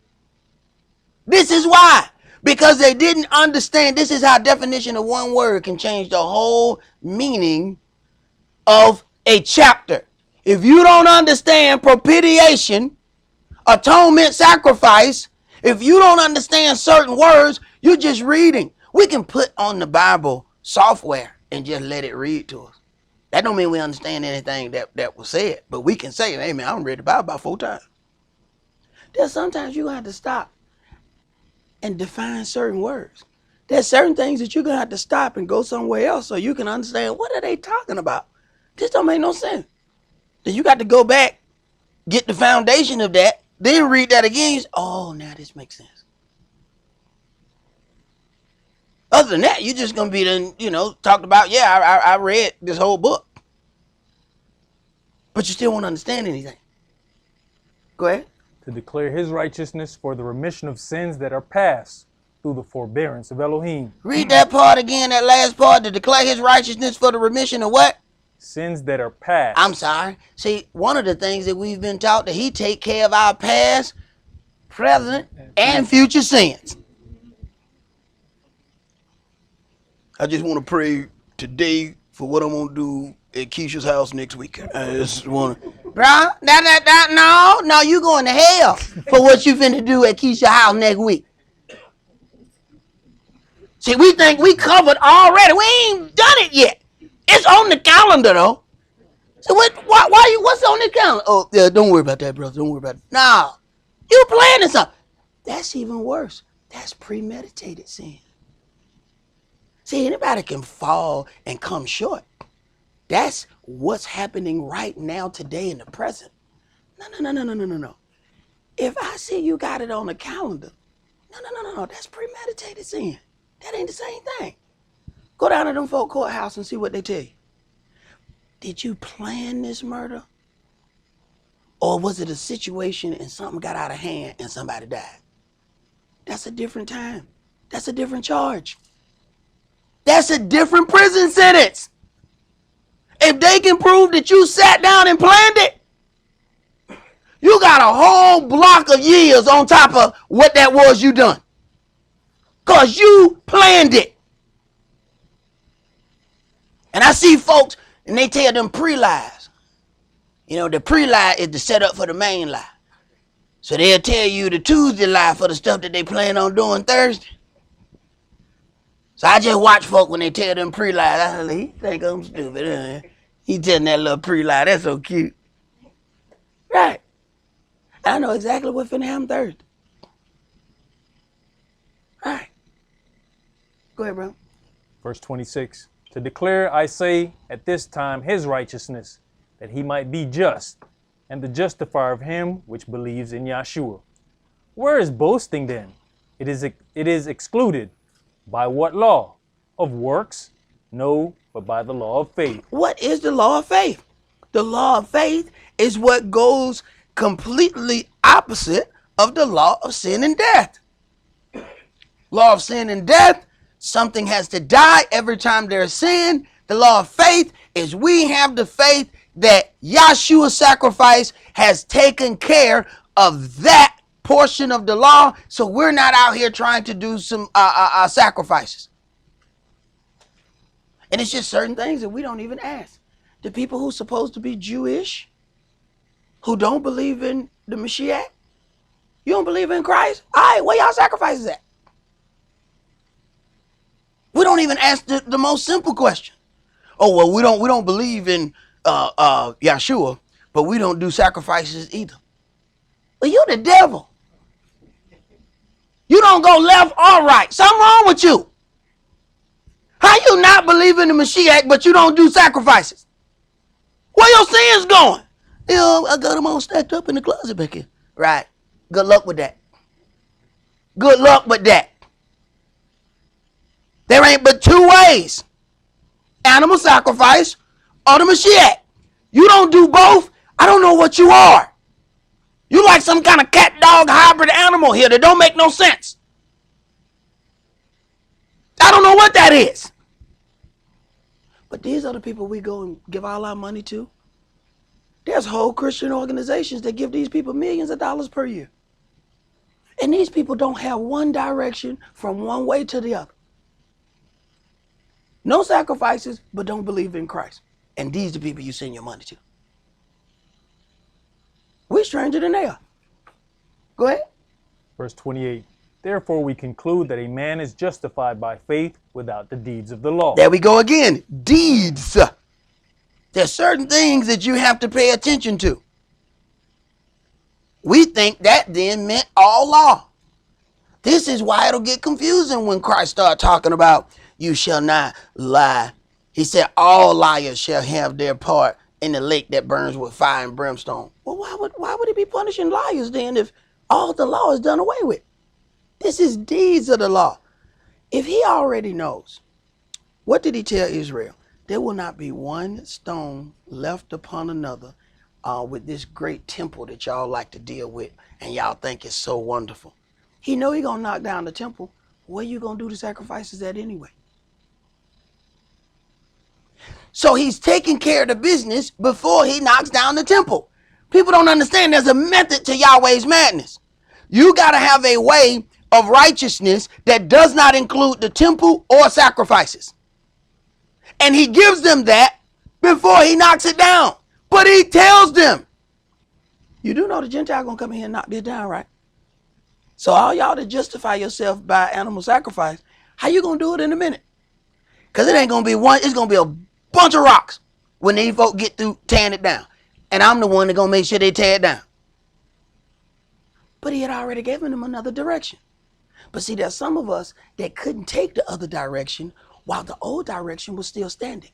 This is why. Because they didn't understand. This is how definition of one word can change the whole meaning of a chapter. If you don't understand propitiation, atonement, sacrifice, if you don't understand certain words, you're just reading. We can put on the Bible software and just let it read to us. That don't mean we understand anything that was said, but we can say, hey man, I read the Bible about 4 times. There's sometimes you're going to have to stop and define certain words. There's certain things that you're going to have to stop and go somewhere else so you can understand what are they talking about. This don't make no sense. Then you got to go back, get the foundation of that, then read that again. Oh, now this makes sense. Other than that, you're just going to be then, talked about, yeah, I read this whole book. But you still won't understand anything. Go ahead. To declare his righteousness for the remission of sins that are past through the forbearance of Elohim. Read that part again, that last part. To declare his righteousness for the remission of what? Sins that are past. I'm sorry. See, one of the things that we've been taught that he take care of our past, present, and future sins. I just want to pray today for what I'm going to do at Keisha's house next week. I just want to... Bro, no, you going to hell for what you finna do at Keisha's house next week. See, we think we covered already. We ain't done it yet. It's on the calendar, though. So what's on the calendar? Oh, yeah, don't worry about that, brother. Don't worry about it. No, you planning something. That's even worse. That's premeditated sin. See, anybody can fall and come short. That's what's happening right now, today, in the present. No. If I see you got it on the calendar, no. That's premeditated sin. That ain't the same thing. Go down to them folk courthouse and see what they tell you. Did you plan this murder? Or was it a situation and something got out of hand and somebody died? That's a different time. That's a different charge. That's a different prison sentence. If they can prove that you sat down and planned it, you got a whole block of years on top of what that was you done. Because you planned it. And I see folks, and they tell them pre-lies. You know, the pre-lie is the setup for the main lie. So they'll tell you the Tuesday lie for the stuff that they plan on doing Thursday. So I just watch folk when they tell them pre-lies. I like, he think I'm stupid. Huh? He telling that little pre-lie. That's so cute. Right. I know exactly what's finna happen Thursday. Right. Go ahead, bro. Verse 26. To declare, I say, at this time his righteousness, that he might be just, and the justifier of him which believes in Yahshua. Where is boasting then? It is excluded. By what law? Of works? No, but by the law of faith. What is the law of faith? The law of faith is what goes completely opposite of the law of sin and death. Law of sin and death, something has to die every time there's sin. The law of faith is we have the faith that Yahshua's sacrifice has taken care of that portion of the law, so we're not out here trying to do some sacrifices. And it's just certain things that we don't even ask. The people who's supposed to be Jewish, who don't believe in the Mashiach, you don't believe in Christ? All right, where y'all sacrifices at? We don't even ask the most simple question. Oh, well, we don't believe in Yahshua, but we don't do sacrifices either. Well, you're the devil. You don't go left or right. Something wrong with you. How you not believe in the Mashiach, but you don't do sacrifices? Where your sins going? You know, I got them all stacked up in the closet back here. Right. Good luck with that. Good luck with that. There ain't but two ways. Animal sacrifice or the Mashiach. You don't do both, I don't know what you are. You like some kind of cat dog hybrid animal here that don't make no sense. I don't know what that is. But these are the people we go and give all our money to. There's whole Christian organizations that give these people millions of dollars per year. And these people don't have one direction from one way to the other. No sacrifices, but don't believe in Christ. And these are the people you send your money to. We're stranger than they are. Go ahead. Verse 28. Therefore we conclude that a man is justified by faith without the deeds of the law. There we go again. Deeds. There's certain things that you have to pay attention to. We think that then meant all law. This is why it'll get confusing when Christ started talking about you shall not lie. He said all liars shall have their part in the lake that burns with fire and brimstone. Well, why would he be punishing liars then if all the law is done away with? This is deeds of the law. If he already knows, what did he tell Israel? There will not be one stone left upon another with this great temple that y'all like to deal with and y'all think is so wonderful. He know he gonna knock down the temple. Where you gonna do the sacrifices at anyway? So he's taking care of the business before he knocks down the temple. People don't understand there's a method to Yahweh's madness. You got to have a way of righteousness that does not include the temple or sacrifices. And he gives them that before he knocks it down. But he tells them, you do know the Gentile going to come in here and knock this down, right? So all y'all that justify yourself by animal sacrifice, how you going to do it in a minute? Because it ain't going to be one, it's going to be a bunch of rocks when these folk get through tearing it down. And I'm the one that's going to make sure they tear it down. But he had already given them another direction. But see, there's some of us that couldn't take the other direction while the old direction was still standing.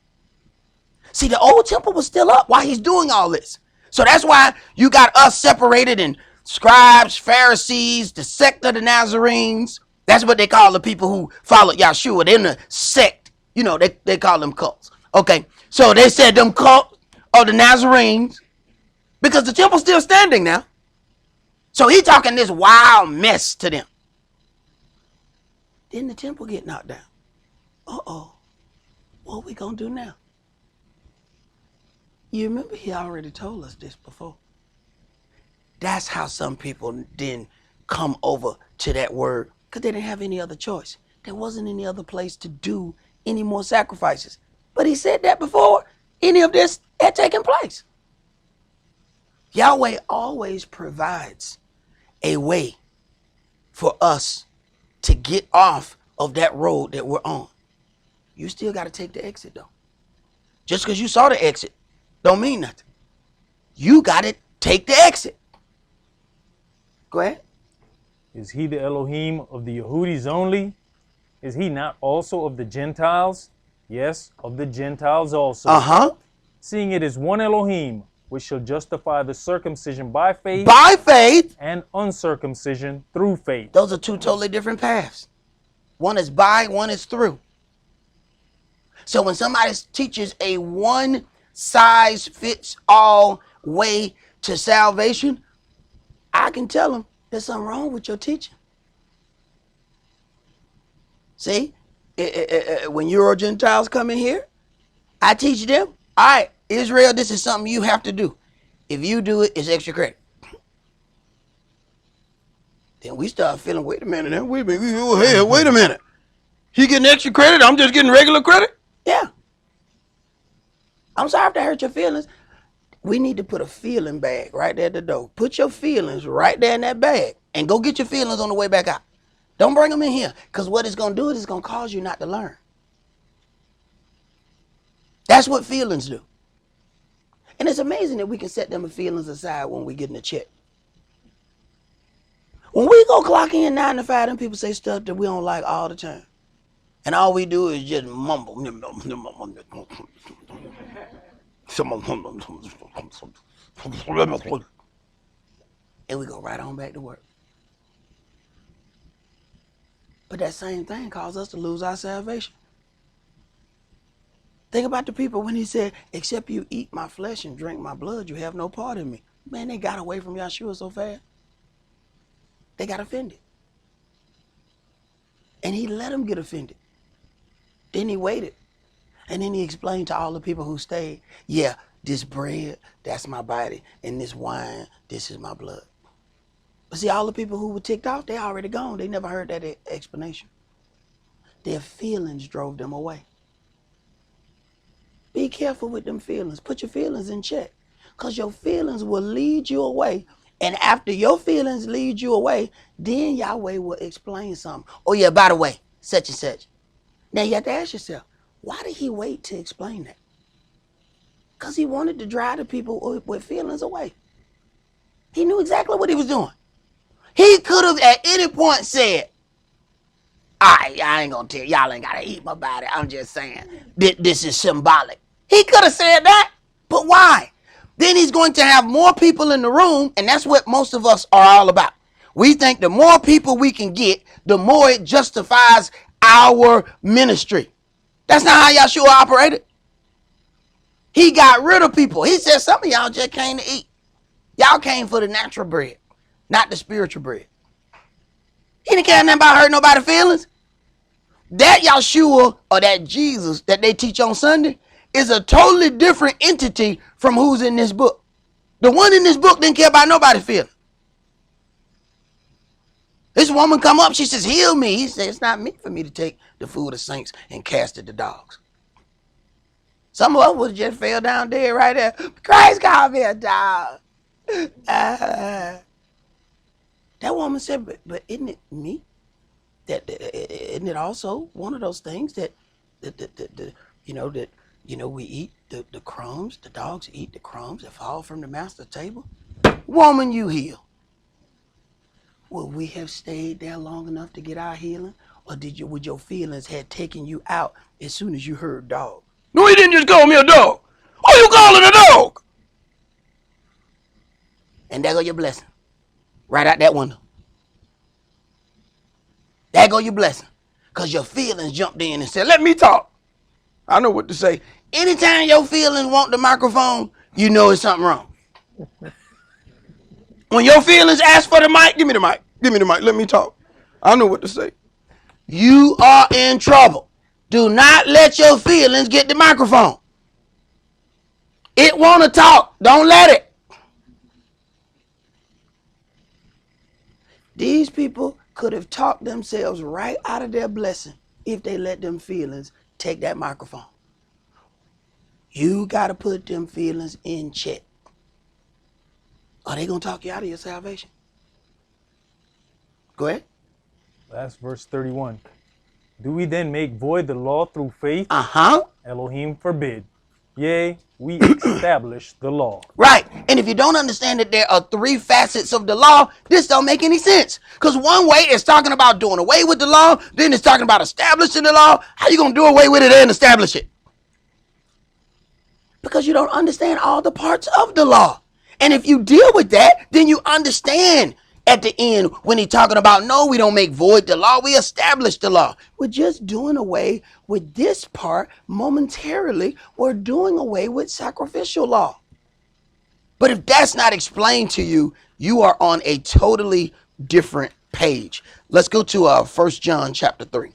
See, the old temple was still up while he's doing all this. So that's why you got us separated in scribes, Pharisees, the sect of the Nazarenes. That's what they call the people who followed Yahshua. They're in the sect. You know, they call them cults. Okay, so they said them cults of the Nazarenes because the temple's still standing now. So he talking this wild mess to them. Then the temple get knocked down. Uh-oh. What we gonna do now? You remember he already told us this before. That's how some people didn't come over to that word because they didn't have any other choice. There wasn't any other place to do any more sacrifices. But he said that before any of this had taken place. Yahweh always provides a way for us to get off of that road that we're on. You still got to take the exit though. Just because you saw the exit don't mean nothing. You got to take the exit. Go ahead. Is he the Elohim of the Yehudis only? Is he not also of the Gentiles? Yes, of the Gentiles also. Uh-huh. Seeing it is one Elohim, which shall justify the circumcision by faith. By faith. And uncircumcision through faith. Those are two totally different paths. One is by, one is through. So when somebody teaches a one-size-fits-all way to salvation, I can tell them there's something wrong with your teaching. See, when Euro Gentiles come in here, I teach them, all right, Israel, this is something you have to do. If you do it, it's extra credit. Then we start feeling, wait a minute, wait a minute. He getting extra credit, I'm just getting regular credit? Yeah. I'm sorry if that hurt your feelings. We need to put a feeling bag right there at the door. Put your feelings right there in that bag and go get your feelings on the way back out. Don't bring them in here, because what it's going to do is it's going to cause you not to learn. That's what feelings do. And it's amazing that we can set them feelings aside when we get in a check. When we go clock in 9 to 5, them people say stuff that we don't like all the time. And all we do is just mumble. And we go right on back to work. But that same thing caused us to lose our salvation. Think about the people when he said, except you eat my flesh and drink my blood, you have no part in me. Man, they got away from Yahshua so fast. They got offended. And he let them get offended. Then he waited. And then he explained to all the people who stayed, yeah, this bread, that's my body. And this wine, this is my blood. But see, all the people who were ticked off, they already gone. They never heard that explanation. Their feelings drove them away. Be careful with them feelings. Put your feelings in check. Because your feelings will lead you away. And after your feelings lead you away, then Yahweh will explain something. Oh yeah, by the way, such and such. Now you have to ask yourself, why did he wait to explain that? Because he wanted to drive the people with feelings away. He knew exactly what he was doing. He could have at any point said, all right, I ain't going to tell y'all ain't got to eat my body. I'm just saying this is symbolic. He could have said that, but why? Then he's going to have more people in the room, and that's what most of us are all about. We think the more people we can get, the more it justifies our ministry. That's not how Yahshua operated. He got rid of people. He said some of y'all just came to eat. Y'all came for the natural bread, not the spiritual bread. He didn't care nothing about hurting nobody's feelings. That Yahshua or that Jesus that they teach on Sunday is a totally different entity from who's in this book. The one in this book didn't care about nobody's feelings. This woman come up, she says, heal me. He said, it's not meant for me to take the food of saints and cast it to dogs. Some of us would have just fell down dead right there. Christ called me a dog. That woman said, but isn't it me? Isn't it also one of those things that we eat the crumbs, the dogs eat the crumbs that fall from the master's table? Woman, you heal. Would we have stayed there long enough to get our healing? Or would your feelings have taken you out as soon as you heard dog? No, he didn't just call me a dog. Who you calling a dog? And there go your blessing. Right out that window. There go your blessing. Because your feelings jumped in and said, let me talk. I know what to say. Anytime your feelings want the microphone, you know it's something wrong. When your feelings ask for the mic, give me the mic. Give me the mic. Let me talk. I know what to say. You are in trouble. Do not let your feelings get the microphone. It want to talk. Don't let it. These people could have talked themselves right out of their blessing if they let them feelings take that microphone. You got to put them feelings in check. Are they going to talk you out of your salvation? Go ahead. That's verse 31. Do we then make void the law through faith? Uh-huh. Elohim forbid. Yea, we establish the law. Right. And if you don't understand that there are three facets of the law, this don't make any sense. Because one way is talking about doing away with the law, then it's talking about establishing the law. How you going to do away with it and establish it? Because you don't understand all the parts of the law. And if you deal with that, then you understand at the end when he's talking about, no, we don't make void the law, we establish the law. We're just doing away with this part momentarily. We're doing away with sacrificial law. But if that's not explained to you, you are on a totally different page. Let's go to 1 John chapter 3.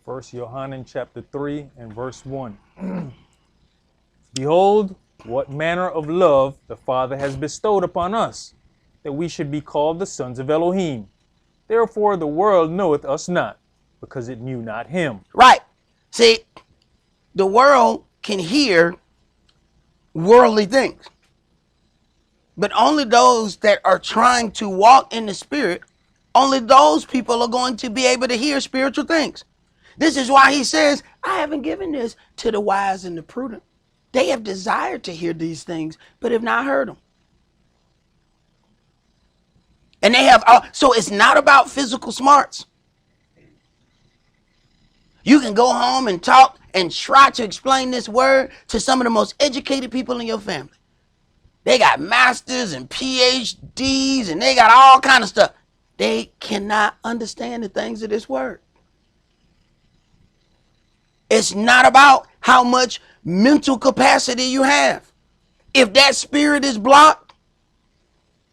First Yohanan chapter 3 and verse 1. Behold, what manner of love the Father has bestowed upon us, that we should be called the sons of Elohim. Therefore the world knoweth us not, because it knew not him. Right. See, the world can hear worldly things. But only those that are trying to walk in the Spirit, only those people are going to be able to hear spiritual things. This is why he says, I haven't given this to the wise and the prudent. They have desired to hear these things, but have not heard them. And they have, so it's not about physical smarts. You can go home and talk and try to explain this word to some of the most educated people in your family. They got masters and PhDs and they got all kind of stuff. They cannot understand the things of this word. It's not about how much mental capacity you have. If that spirit is blocked,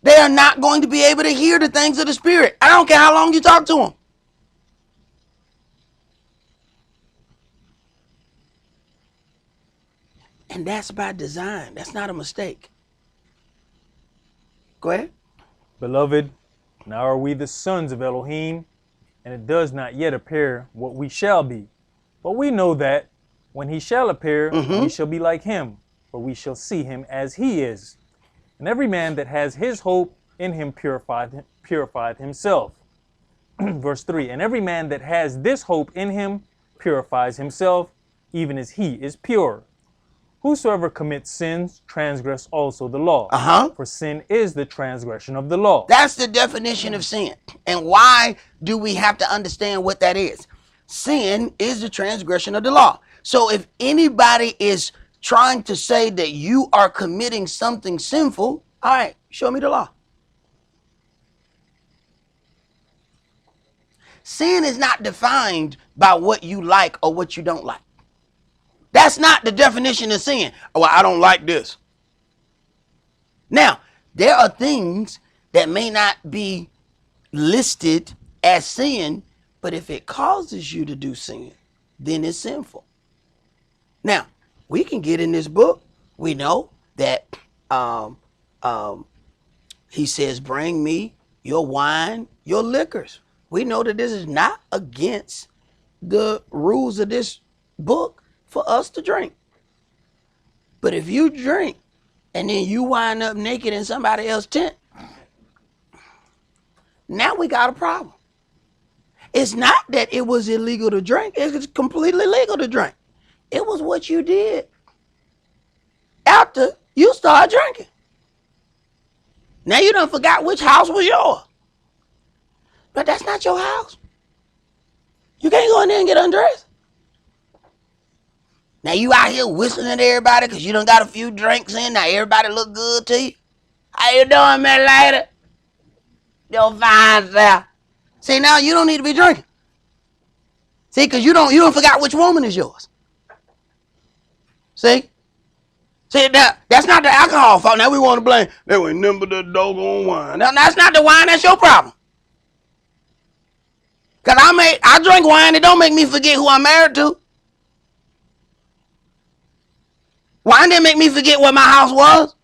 they are not going to be able to hear the things of the Spirit. I don't care how long you talk to them. And that's by design. That's not a mistake. Go ahead. Beloved, now are we the sons of Elohim, and it does not yet appear what we shall be. But we know that when he shall appear, we shall be like him, for we shall see him as he is. And every man that has his hope in him purified himself. Verse 3, and every man that has this hope in him purifies himself, even as he is pure. Whosoever commits sins transgress also the law. For sin is the transgression of the law. That's the definition of sin. And why do we have to understand what that is? Sin is the transgression of the law. So if anybody is trying to say that you are committing something sinful, all right, show me the law. Sin is not defined by what you like or what you don't like. That's not the definition of sin. Oh, well, I don't like this. Now, there are things that may not be listed as sin, but if it causes you to do sin, then it's sinful. Now, we can get in this book. We know that he says, bring me your wine, your liquors. We know that this is not against the rules of this book for us to drink. But if you drink and then you wind up naked in somebody else's tent, now we got a problem. It's not that it was illegal to drink. It's completely legal to drink. It was what you did after you started drinking. Now you done forgot which house was yours. But that's not your house. You can't go in there and get undressed. Now you out here whistling at everybody because you done got a few drinks in. Now everybody look good to you. How you doing, man, lady? You're fine, sir. See, now you don't need to be drinking. See, because you don't forgot which woman is yours. See? See, that's not the alcohol fault. Now we want to blame. They were nothing but the doggone wine. Now, that's not the wine. That's your problem. Because I drink wine. It don't make me forget who I'm married to. Why didn't it make me forget what my house was?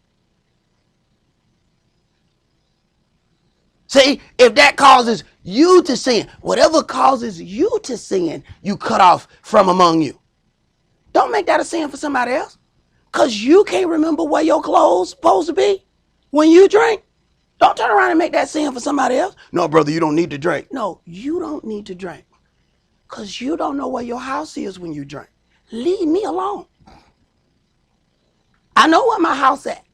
See, if that causes you to sin, whatever causes you to sin, you cut off from among you. Don't make that a sin for somebody else. Because you can't remember where your clothes supposed to be when you drink. Don't turn around and make that sin for somebody else. No, brother, you don't need to drink. No, you don't need to drink. Because you don't know where your house is when you drink. Leave me alone. I know where my house at.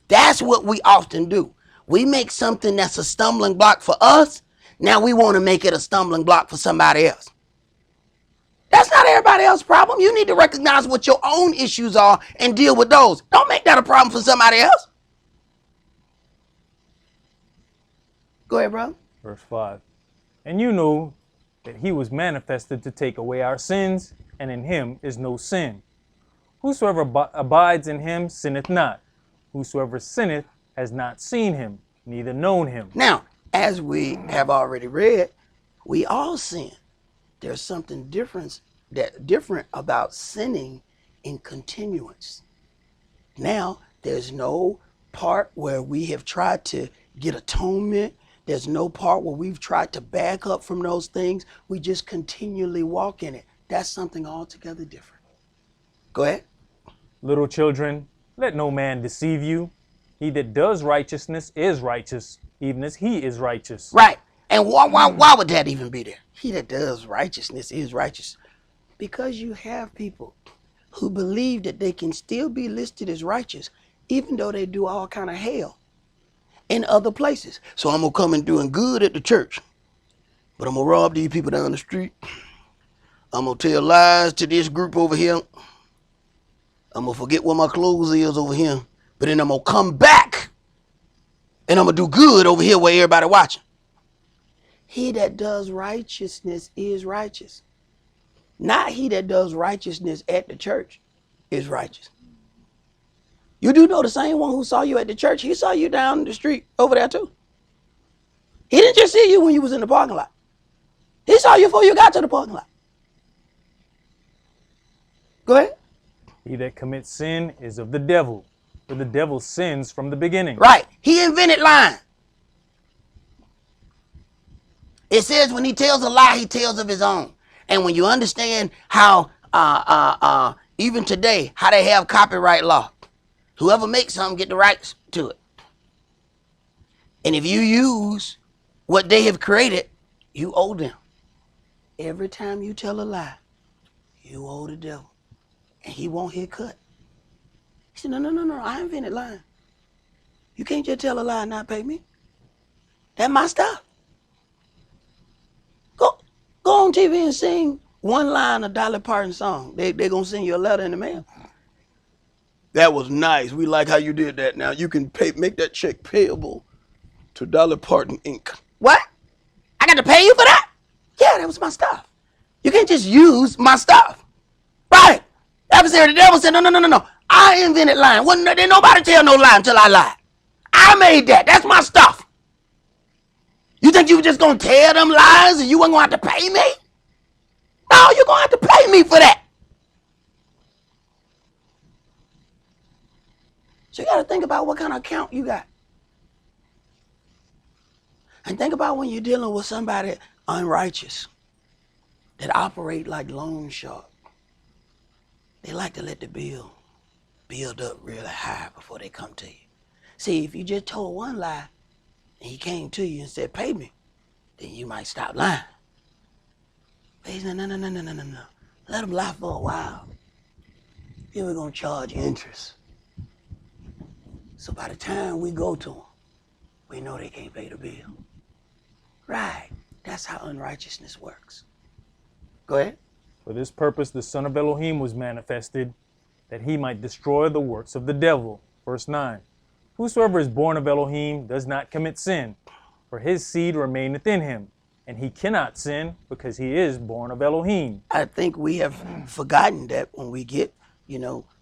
That's what we often do. We make something that's a stumbling block for us. Now we want to make it a stumbling block for somebody else. That's not everybody else's problem. You need to recognize what your own issues are and deal with those. Don't make that a problem for somebody else. Go ahead, bro. Verse 5. And you know that he was manifested to take away our sins, and in him is no sin. Whosoever abides in him sinneth not. Whosoever sinneth has not seen him, neither known him. Now, as we have already read, we all sin. There's something different about sinning in continuance. Now, there's no part where we have tried to get atonement. There's no part where we've tried to back up from those things. We just continually walk in it. That's something altogether different. Go ahead. Little children, let no man deceive you. He that does righteousness is righteous, even as he is righteous. Right. And why would that even be there? He that does righteousness is righteous. Because you have people who believe that they can still be listed as righteous, even though they do all kind of hell in other places. So I'm going to come and doing good at the church, but I'm going to rob these people down the street. I'm going to tell lies to this group over here. I'm going to forget what my clothes is over here, but then I'm going to come back and I'm going to do good over here where everybody watching. He that does righteousness is righteous. Not he that does righteousness at the church is righteous. You do know the same one who saw you at the church, he saw you down the street over there too. He didn't just see you when you was in the parking lot. He saw you before you got to the parking lot. Go ahead. He that commits sin is of the devil, for the devil sins from the beginning. Right. He invented lying. It says when he tells a lie, he tells of his own. And when you understand how, even today, how they have copyright law, whoever makes something get the rights to it. And if you use what they have created, you owe them. Every time you tell a lie, you owe the devil. And he won't hit cut. He said, no, I invented lying. You can't just tell a lie and not pay me. That's my stuff. Go on TV and sing one line of Dolly Parton song. They're going to send you a letter in the mail. That was nice. We like how you did that. Now you can make that check payable to Dolly Parton Inc. What? I got to pay you for that? Yeah, that was my stuff. You can't just use my stuff. Right. Adversary of the devil said, no. I invented lying. Didn't nobody tell no lie until I lied. I made that. That's my stuff. You think you were just going to tell them lies and you weren't going to have to pay me? No, you're going to have to pay me for that. So you got to think about what kind of account you got. And think about when you're dealing with somebody unrighteous that operate like loan shark. They like to let the bill build up really high before they come to you. See, if you just told one lie and he came to you and said, pay me, then you might stop lying. But he said, no. Let him lie for a while. Then we're going to charge interest. So by the time we go to them, we know they can't pay the bill. Right. That's how unrighteousness works. Go ahead. For this purpose the Son of Elohim was manifested, that he might destroy the works of the devil. Verse 9. Whosoever is born of Elohim does not commit sin, for his seed remaineth in him, and he cannot sin because he is born of Elohim. I think we have forgotten that when we get,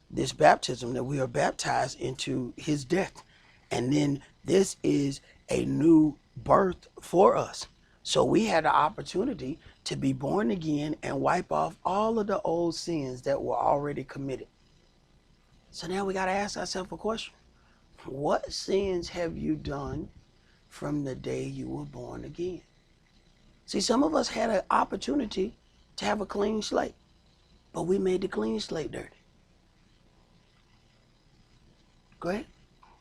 this baptism, that we are baptized into his death. And then this is a new birth for us. So we had the opportunity to be born again and wipe off all of the old sins that were already committed. So now we got to ask ourselves a question. What sins have you done from the day you were born again? See, some of us had an opportunity to have a clean slate, but we made the clean slate dirty. Go ahead.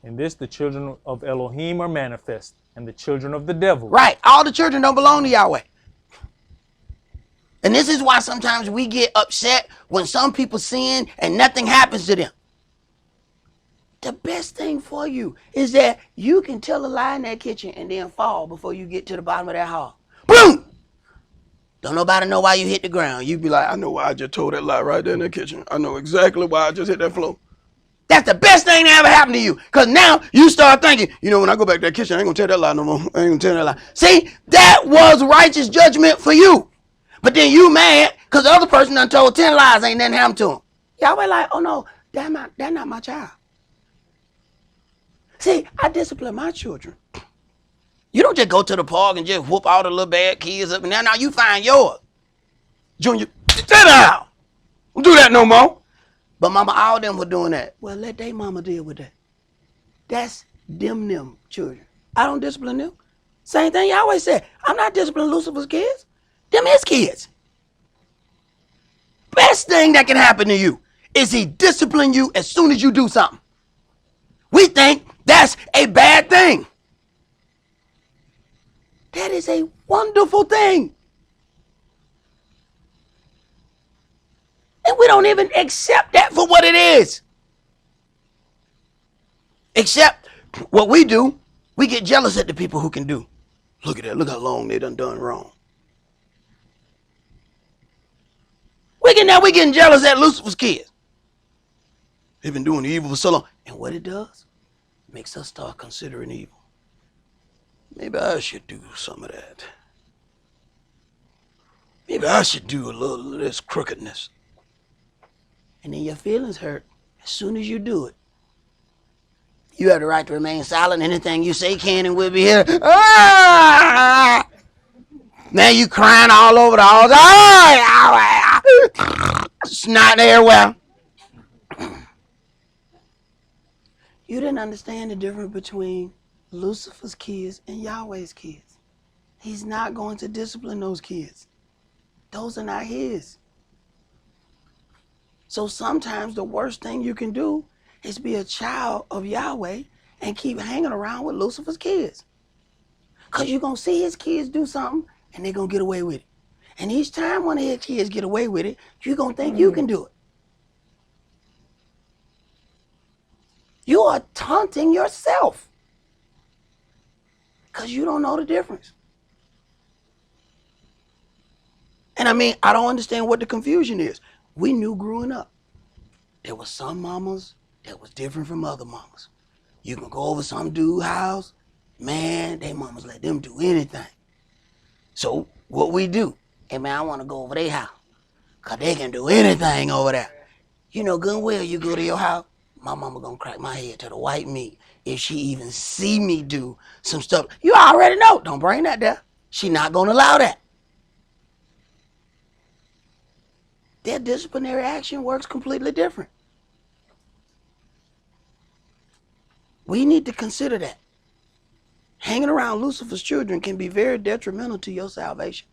In this, the children of Elohim are manifest, and the children of the devil. Right. All the children don't belong to Yahweh. And this is why sometimes we get upset when some people sin and nothing happens to them. The best thing for you is that you can tell a lie in that kitchen and then fall before you get to the bottom of that hall. Boom! Don't nobody know why you hit the ground. You be like, I know why I just told that lie right there in the kitchen. I know exactly why I just hit that floor. That's the best thing that ever happened to you. Because now you start thinking, you know, when I go back to that kitchen, I ain't going to tell that lie no more. I ain't going to tell that lie. See, that was righteous judgment for you. But then you mad because the other person done told 10 lies, ain't nothing happened to him. Y'all like, oh no, that's not my child. See, I discipline my children. You don't just go to the park and just whoop all the little bad kids up and down. Now you find yours. Junior, sit down. Don't do that no more. But mama, all them were doing that. Well, let their mama deal with that. That's them children. I don't discipline them. Same thing you always said. I'm not disciplining Lucifer's kids. Them his kids. Best thing that can happen to you is he discipline you as soon as you do something. We think that's a bad thing. That is a wonderful thing. And we don't even accept that for what it is. Except what we do, we get jealous at the people who can do. Look at that. Look how long they done wrong. We getting jealous at Lucifer's kids. They've been doing evil for so long. And what it does, makes us start considering evil. Maybe I should do some of that. Maybe I should do a little of this crookedness. And then your feelings hurt as soon as you do it. You have the right to remain silent. Anything you say can and will be heard. Ah! Now you crying all over the house. Snot everywhere. You didn't understand the difference between Lucifer's kids and Yahweh's kids. He's not going to discipline those kids. Those are not his. So sometimes the worst thing you can do is be a child of Yahweh and keep hanging around with Lucifer's kids. Because you're going to see his kids do something and they're going to get away with it. And each time one of his kids get away with it, you're going to think you can do it. You are taunting yourself because you don't know the difference. And I mean, I don't understand what the confusion is. We knew growing up, there were some mamas that was different from other mamas. You can go over some dude's house, man, they mamas let them do anything. So what we do, hey man, I want to go over their house because they can do anything over there. You know good and well, you go to your house, my mama gonna crack my head to the white meat if she even see me do some stuff. You already know, don't bring that there. She not gonna allow that. Their disciplinary action works completely different. We need to consider that. Hanging around Lucifer's children can be very detrimental to your salvation.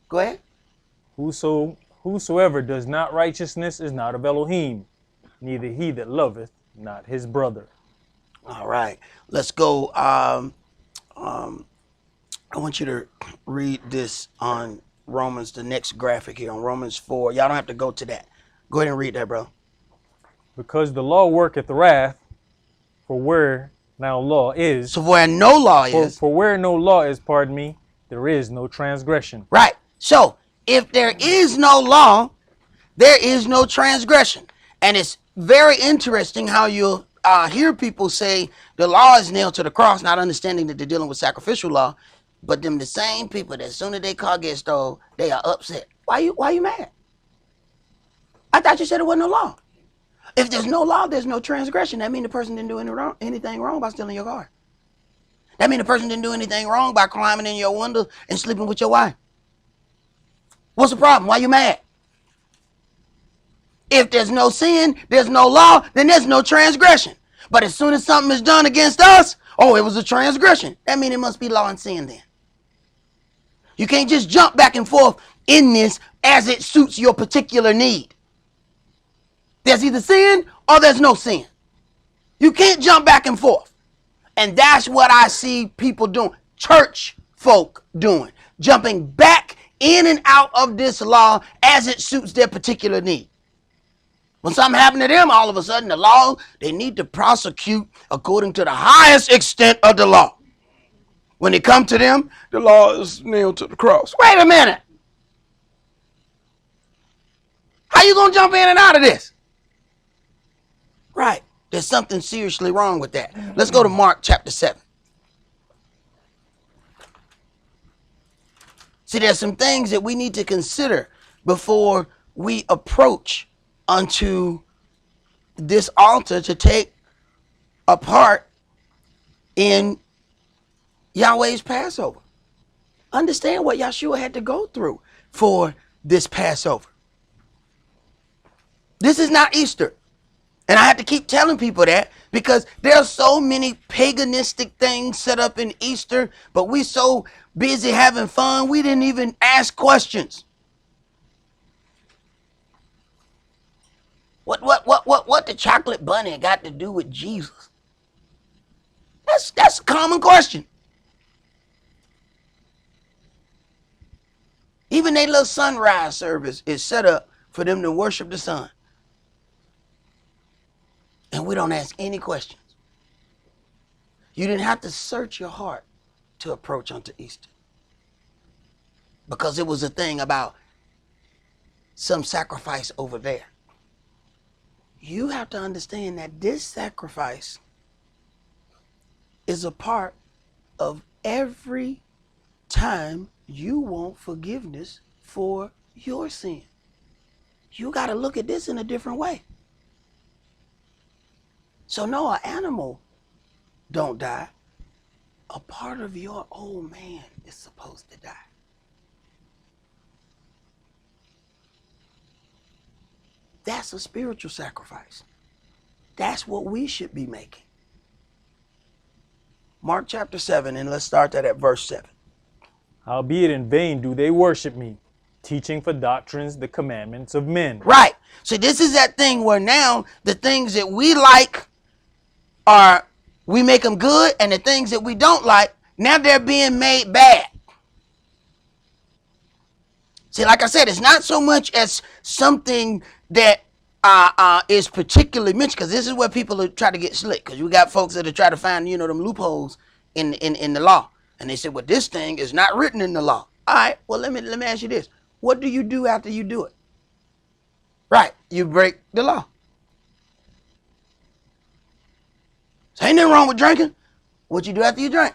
Go ahead. Whosoever does not righteousness is not of Elohim, neither he that loveth not his brother. All right. Let's go. I want you to read this on Romans, the next graphic here on Romans 4. Y'all don't have to go to that. Go ahead and read that, bro. Because the law worketh wrath, for where now law is. So where no law is. For where no law is, pardon me, there is no transgression. Right. So if there is no law, there is no transgression. And it's very interesting how you'll hear people say the law is nailed to the cross, not understanding that they're dealing with sacrificial law. But them the same people that as soon as their car gets stole, they are upset. Why you mad? I thought you said it wasn't no law. If there's no law, there's no transgression. That means the person didn't do anything wrong by stealing your car. That means the person didn't do anything wrong by climbing in your window and sleeping with your wife. What's the problem? Why you mad? If there's no sin, there's no law, then there's no transgression. But as soon as something is done against us, oh, it was a transgression. That means it must be law and sin then. You can't just jump back and forth in this as it suits your particular need. There's either sin or there's no sin. You can't jump back and forth. And that's what I see people doing, church folk doing, jumping back in and out of this law as it suits their particular need. When something happened to them, all of a sudden the law, they need to prosecute according to the highest extent of the law. When it comes to them, the law is nailed to the cross. Wait a minute. How you going to jump in and out of this? Right. There's something seriously wrong with that. Let's go to Mark chapter 7. See, there's some things that we need to consider before we approach unto this altar to take a part in Yahweh's Passover. Understand what Yahshua had to go through for this Passover. This is not Easter. And I have to keep telling people that because there are so many paganistic things set up in Easter, but we so busy having fun, we didn't even ask questions. What the chocolate bunny got to do with Jesus? That's a common question. Even their little sunrise service is set up for them to worship the sun. And we don't ask any questions. You didn't have to search your heart to approach unto Easter. Because it was a thing about some sacrifice over there. You have to understand that this sacrifice is a part of every time you want forgiveness for your sin. You got to look at this in a different way. So no, an animal don't die. A part of your old man is supposed to die. That's a spiritual sacrifice. That's what we should be making. Mark chapter 7, and let's start that at verse 7. Howbeit in vain do they worship me, teaching for doctrines the commandments of men. Right. So this is that thing where now the things that we like are, we make them good, and the things that we don't like, now they're being made bad. See, like I said, it's not so much as something that is particularly mentioned, because this is where people are trying to get slick, because you got folks that are trying to find, them loopholes in the law. And they say, well, this thing is not written in the law. All right, well, let me ask you this. What do you do after you do it? Right, you break the law. So ain't nothing wrong with drinking. What you do after you drink?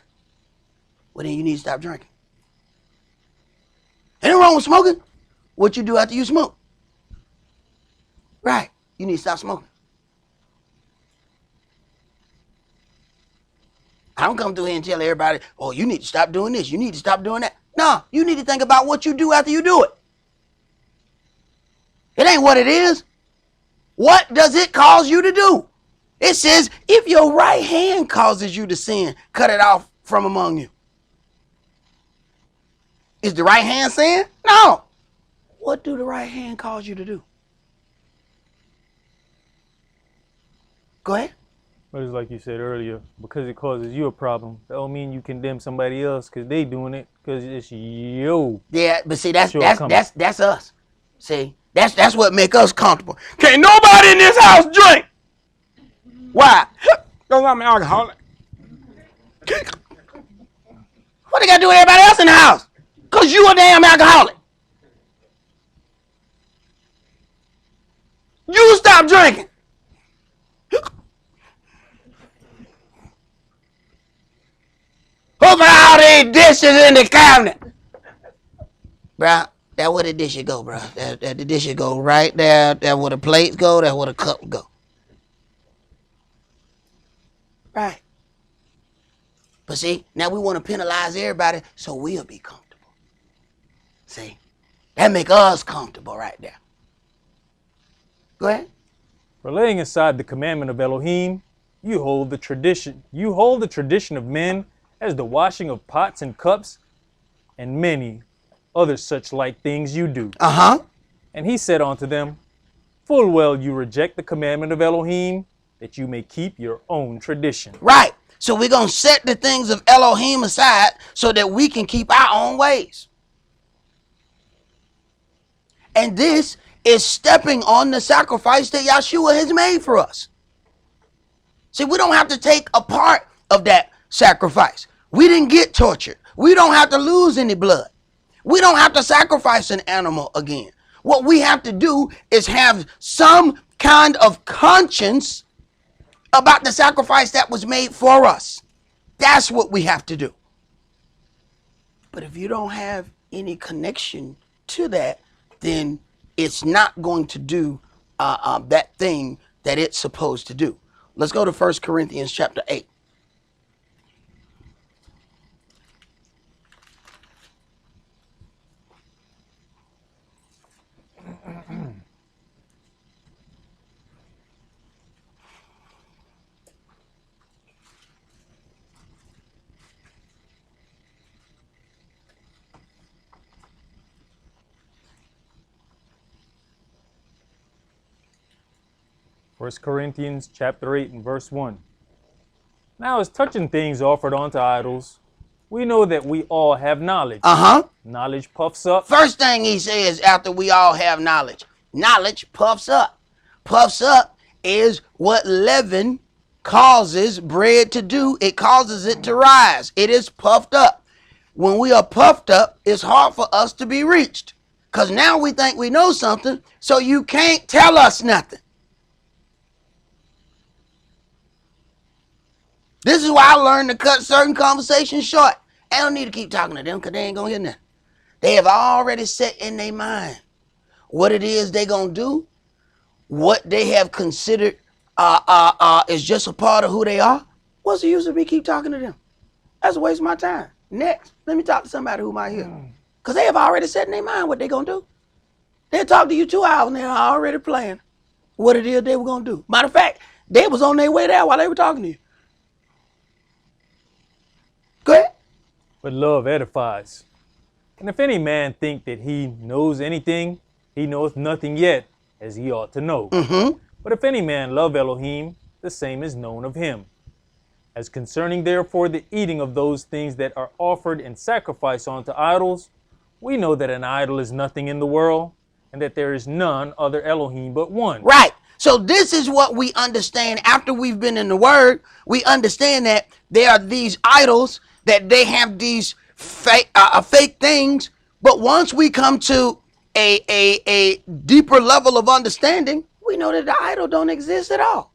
Well, then you need to stop drinking. Ain't nothing wrong with smoking. What you do after you smoke? Right, you need to stop smoking. I don't come through here and tell everybody, oh, you need to stop doing this. You need to stop doing that. No, you need to think about what you do after you do it. It ain't what it is. What does it cause you to do? It says, if your right hand causes you to sin, cut it off from among you. Is the right hand sin? No. What do the right hand cause you to do? Go ahead. But it's like you said earlier, because it causes you a problem, that don't mean you condemn somebody else because they doing it, because it's you. Yeah, but see, that's us. See, that's what make us comfortable. Can't nobody in this house drink. Why? Because I'm an alcoholic. What they got to do with everybody else in the house? Because you a damn alcoholic. You stop drinking. Open all these dishes in the cabinet. Bruh, that's where the dishes go, bruh. That the dishes go right there. That's where the plates go. That's where the cup go. Right. But see, now we want to penalize everybody so we'll be comfortable. See, that make us comfortable right there. Go ahead. For laying aside the commandment of Elohim, you hold the tradition. You hold the tradition of men as the washing of pots and cups, and many other such like things you do. And he said unto them, full well you reject the commandment of Elohim, that you may keep your own tradition. Right. So we're going to set the things of Elohim aside so that we can keep our own ways. And this is stepping on the sacrifice that Yahshua has made for us. See, we don't have to take a part of that sacrifice. We didn't get tortured. We don't have to lose any blood. We don't have to sacrifice an animal again. What we have to do is have some kind of conscience about the sacrifice that was made for us. That's what we have to do. But if you don't have any connection to that, then it's not going to do that thing that it's supposed to do. Let's go to 1 Corinthians chapter 8. First Corinthians chapter 8 and verse 1. Now as touching things offered unto idols, we know that we all have knowledge. Knowledge puffs up. First thing he says after we all have knowledge. Knowledge puffs up. Puffs up is what leaven causes bread to do. It causes it to rise. It is puffed up. When we are puffed up, it's hard for us to be reached. Because now we think we know something, so you can't tell us nothing. This is why I learned to cut certain conversations short. I don't need to keep talking to them because they ain't going to hear nothing. They have already set in their mind what it is they're going to do, what they have considered is just a part of who they are. What's the use of me keep talking to them? That's a waste of my time. Next, let me talk to somebody who might hear. Because they have already set in their mind what they're going to do. They'll talk to you 2 hours and they're already planning what it is they were going to do. Matter of fact, they was on their way there while they were talking to you. Go ahead. But love edifies. And if any man think that he knows anything, he knoweth nothing yet, as he ought to know. But if any man love Elohim, the same is known of him. As concerning therefore the eating of those things that are offered in sacrifice unto idols, we know that an idol is nothing in the world, and that there is none other Elohim but one. Right. So this is what we understand after we've been in the Word. We understand that there are these idols, that they have these fake things. But once we come to a deeper level of understanding, we know that the idol don't exist at all.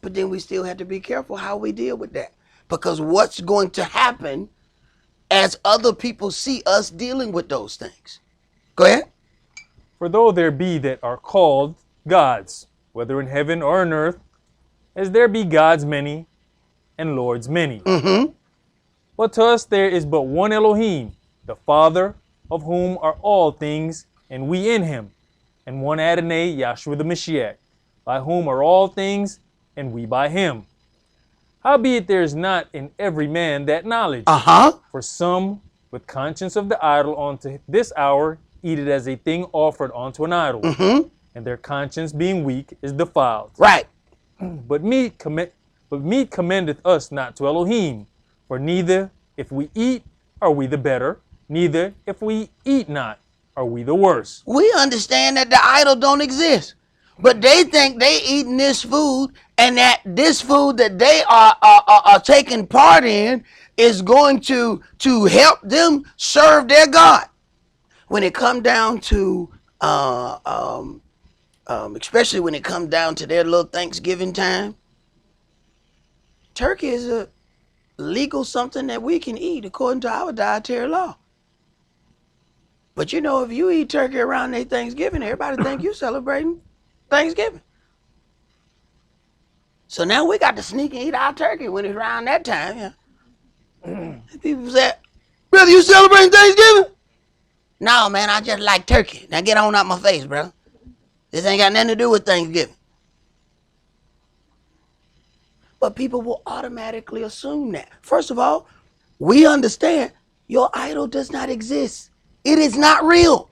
But then we still have to be careful how we deal with that. Because what's going to happen as other people see us dealing with those things? Go ahead. For though there be that are called gods, whether in heaven or in earth, as there be gods many, and lords many. But to us there is but one Elohim, the Father, of whom are all things, and we in him, and one Adonai, Yahshua the Mashiach, by whom are all things, and we by him. Howbeit there is not in every man that knowledge. For some, with conscience of the idol unto this hour, eat it as a thing offered unto an idol, and their conscience being weak is defiled. Right. But meat commendeth us not to Elohim, for neither if we eat are we the better, neither if we eat not are we the worse. We understand that the idol don't exist, but they think they eating this food, and that this food that they are taking part in is going to help them serve their God. When it come down to especially when it comes down to their little Thanksgiving time, turkey is a legal something that we can eat according to our dietary law. But you know, if you eat turkey around their Thanksgiving, everybody think you celebrating Thanksgiving. So now we got to sneak and eat our turkey when it's around that time. Yeah. People say, brother, you celebrating Thanksgiving? No, man, I just like turkey. Now get on out my face, bro. This ain't got nothing to do with Thanksgiving. But people will automatically assume that. First of all, we understand your idol does not exist. It is not real.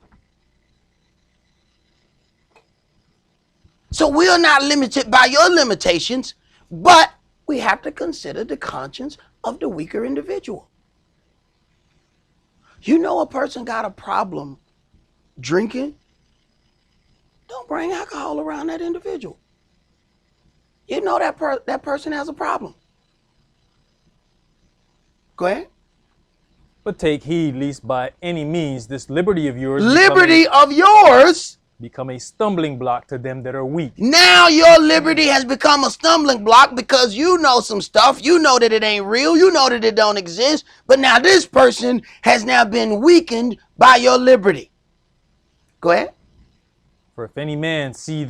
So we are not limited by your limitations, but we have to consider the conscience of the weaker individual. You know a person got a problem drinking, don't bring alcohol around that individual. You know that person has a problem. Go ahead. But take heed, lest by any means this liberty of yours become a stumbling block to them that are weak. Now your liberty has become a stumbling block because you know some stuff. You know that it ain't real. You know that it don't exist. But now this person has now been weakened by your liberty. Go ahead. For if any man see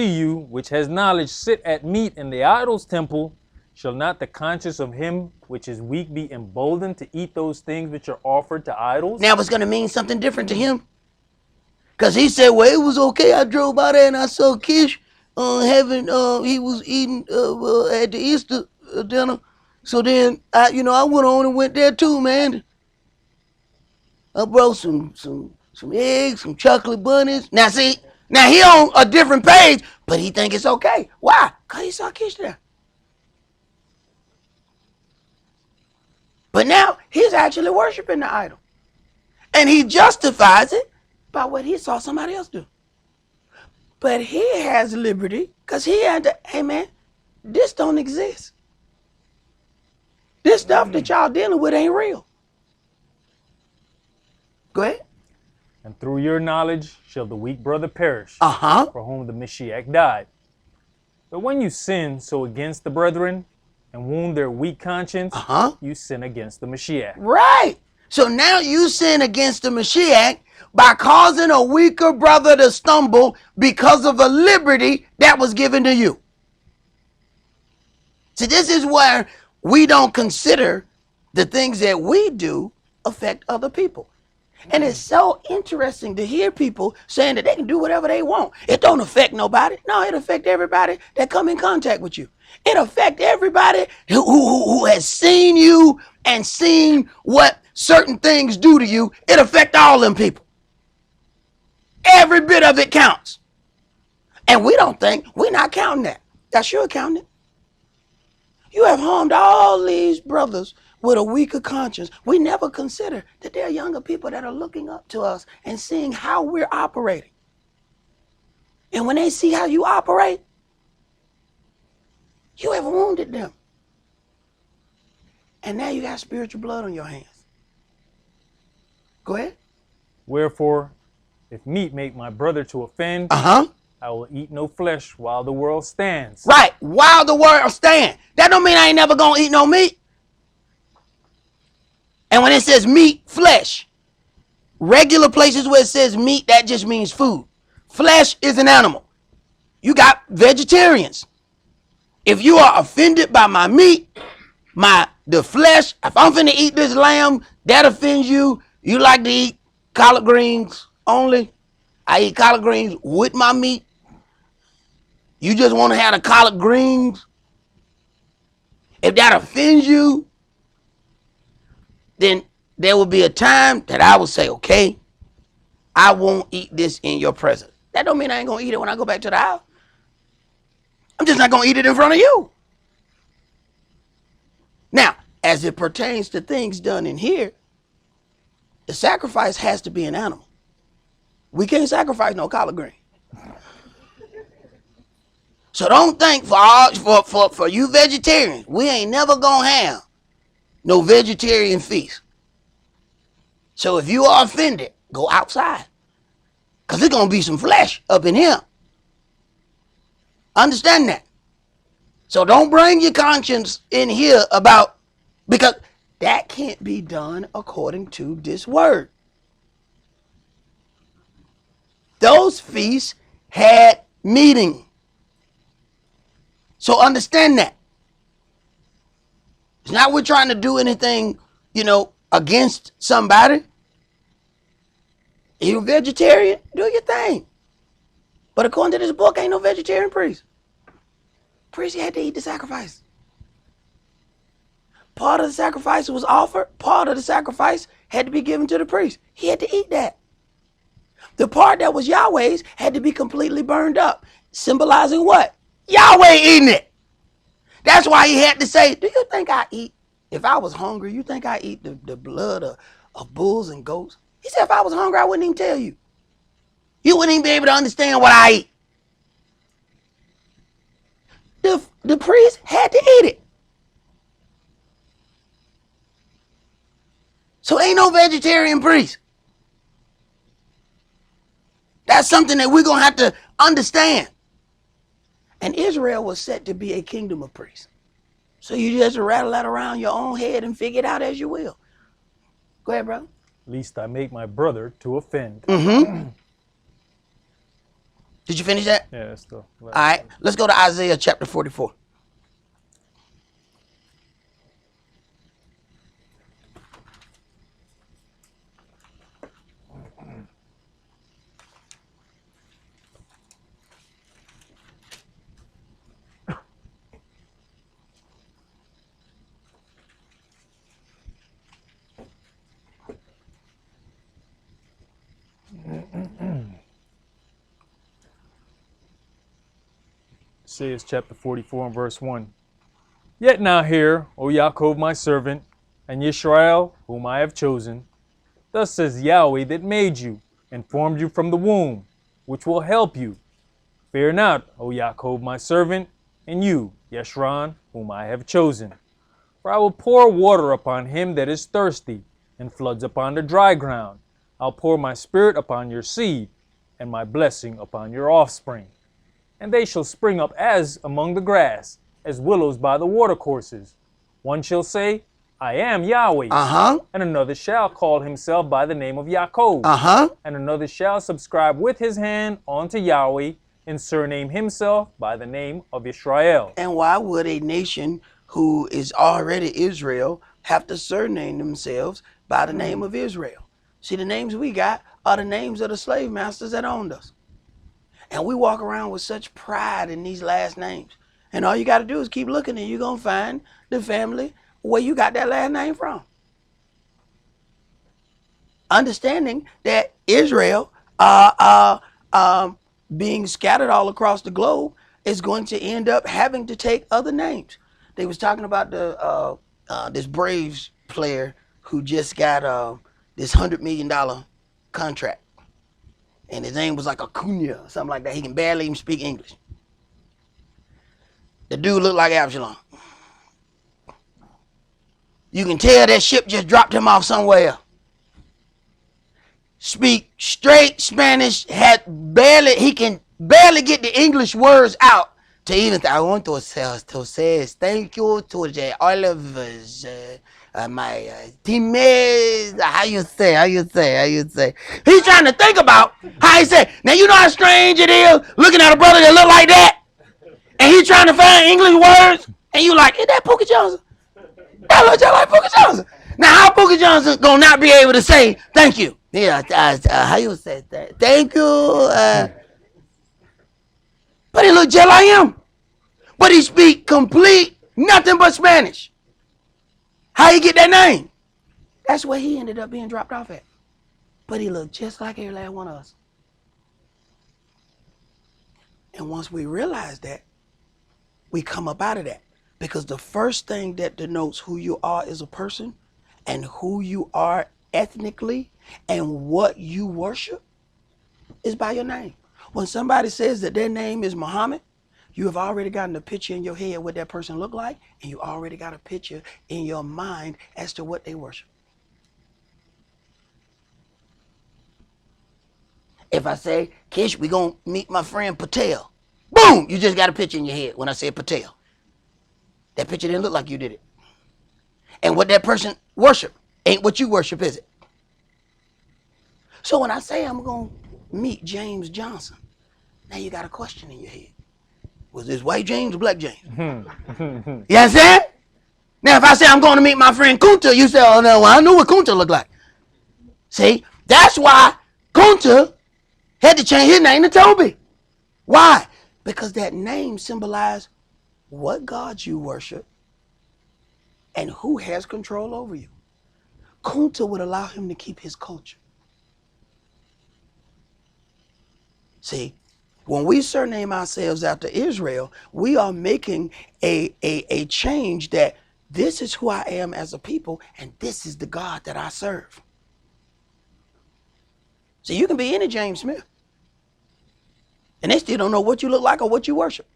you, which has knowledge, sit at meat in the idol's temple, shall not the conscience of him which is weak be emboldened to eat those things which are offered to idols? Now it's going to mean something different to him. Because he said, well, it was okay. I drove by there and I saw Kish he was eating at the Easter dinner. So then, I went on and went there too, man. I brought some eggs, some chocolate bunnies. Now he on a different page, but he think it's okay. Why? Because he saw Kish there. But now he's actually worshiping the idol. And he justifies it by what he saw somebody else do. But he has liberty because he had to, hey man, this don't exist. This stuff that y'all dealing with ain't real. Go ahead. And through your knowledge shall the weak brother perish, for whom the Mashiach died. But when you sin so against the brethren and wound their weak conscience, you sin against the Mashiach. Right. So now you sin against the Mashiach by causing a weaker brother to stumble because of a liberty that was given to you. See, this is where we don't consider the things that we do affect other people. And it's so interesting to hear people saying that they can do whatever they want. It don't affect nobody. No, it affects everybody that come in contact with you. It affects everybody who has seen you and seen what certain things do to you. It affects all them people. Every bit of it counts. And we don't think, we're not counting that. That's your counting it. You have harmed all these brothers with a weaker conscience. We never consider that there are younger people that are looking up to us and seeing how we're operating. And when they see how you operate, you have wounded them. And now you got spiritual blood on your hands. Go ahead. Wherefore, if meat make my brother to offend, I will eat no flesh while the world stands. Right, while the world stands. That don't mean I ain't never gonna eat no meat. And when it says meat, flesh, regular places where it says meat, that just means food. Flesh is an animal. You got vegetarians. If you are offended by my meat, the flesh, if I'm finna eat this lamb, that offends you. You like to eat collard greens only. I eat collard greens with my meat. You just want to have the collard greens. If that offends you, then there will be a time that I will say, okay, I won't eat this in your presence. That don't mean I ain't gonna eat it when I go back to the house. I'm just not gonna eat it in front of you. Now, as it pertains to things done in here, the sacrifice has to be an animal. We can't sacrifice no collard green. So don't think for you vegetarians, we ain't never gonna have no vegetarian feast. So if you are offended, go outside. Because there's gonna be some flesh up in here. Understand that. So don't bring your conscience in here because that can't be done according to this word. Those feasts had meaning. So understand that. It's not we're trying to do anything, against somebody. You're a vegetarian, do your thing. But according to this book, ain't no vegetarian priest. Priest had to eat the sacrifice. Part of the sacrifice was offered. Part of the sacrifice had to be given to the priest. He had to eat that. The part that was Yahweh's had to be completely burned up, symbolizing what? Yahweh eating it. That's why he had to say, do you think I eat? If I was hungry, you think I eat the blood of bulls and goats? He said, if I was hungry, I wouldn't even tell you. You wouldn't even be able to understand what I eat. The priest had to eat it. So ain't no vegetarian priest. That's something that we're going to have to understand. And Israel was set to be a kingdom of priests. So you just rattle that around your own head and figure it out as you will. Go ahead, brother. Least I make my brother to offend. Mm-hmm. Did you finish that? Yeah, that's the last All right. Let's go to Isaiah chapter 44. Isaiah chapter 44 and verse 1. Yet now hear, O Yaakov my servant, and Yisrael whom I have chosen. Thus says Yahweh that made you, and formed you from the womb, which will help you. Fear not, O Yaakov my servant, and you, Yeshran, whom I have chosen. For I will pour water upon him that is thirsty, and floods upon the dry ground. I'll pour my spirit upon your seed, and my blessing upon your offspring. And they shall spring up as among the grass, as willows by the watercourses. One shall say, I am Yahweh. And another shall call himself by the name of Yaakov. And another shall subscribe with his hand unto Yahweh, and surname himself by the name of Israel. And why would a nation who is already Israel have to surname themselves by the name of Israel? See, the names we got are the names of the slave masters that owned us. And we walk around with such pride in these last names. And all you got to do is keep looking, and you're going to find the family where you got that last name from. Understanding that Israel, being scattered all across the globe, is going to end up having to take other names. They was talking about this Braves player who just got this $100 million contract. And his name was like Acuna or something like that. He can barely even speak English. The dude looked like Absalom. You can tell that ship just dropped him off somewhere. Speak straight Spanish, he can barely get the English words out to even. I want to say thank you to all of my teammates. How you say? He's trying to think about how he say. Now you know how strange it is looking at a brother that look like that, and he's trying to find English words, and you like, is that Pookie Johnson? That looks just like Pookie Johnson. Now how Pookie Johnson gonna not be able to say thank you? Yeah, how you say that? Thank you. But he look just like him. But he speak complete nothing but Spanish. How you get that name? That's where he ended up being dropped off at. But he looked just like every last one of us. And once we realize that, we come up out of that. Because the first thing that denotes who you are as a person and who you are ethnically and what you worship is by your name. When somebody says that their name is Muhammad, you have already gotten a picture in your head what that person look like, and you already got a picture in your mind as to what they worship. If I say, Kish, we gonna meet my friend Patel, boom, you just got a picture in your head when I said Patel. That picture didn't look like you did it. And what that person worship ain't what you worship, is it? So when I say I'm going to meet James Johnson, now you got a question in your head. Was this white James or black James? You understand? Now, if I say I'm going to meet my friend Kunta, you say, oh, no, well, I knew what Kunta looked like. See, that's why Kunta had to change his name to Toby. Why? Because that name symbolized what God you worship and who has control over you. Kunta would allow him to keep his culture. See, when we surname ourselves after Israel, we are making a change that this is who I am as a people, and this is the God that I serve. So you can be any James Smith, and they still don't know what you look like or what you worship.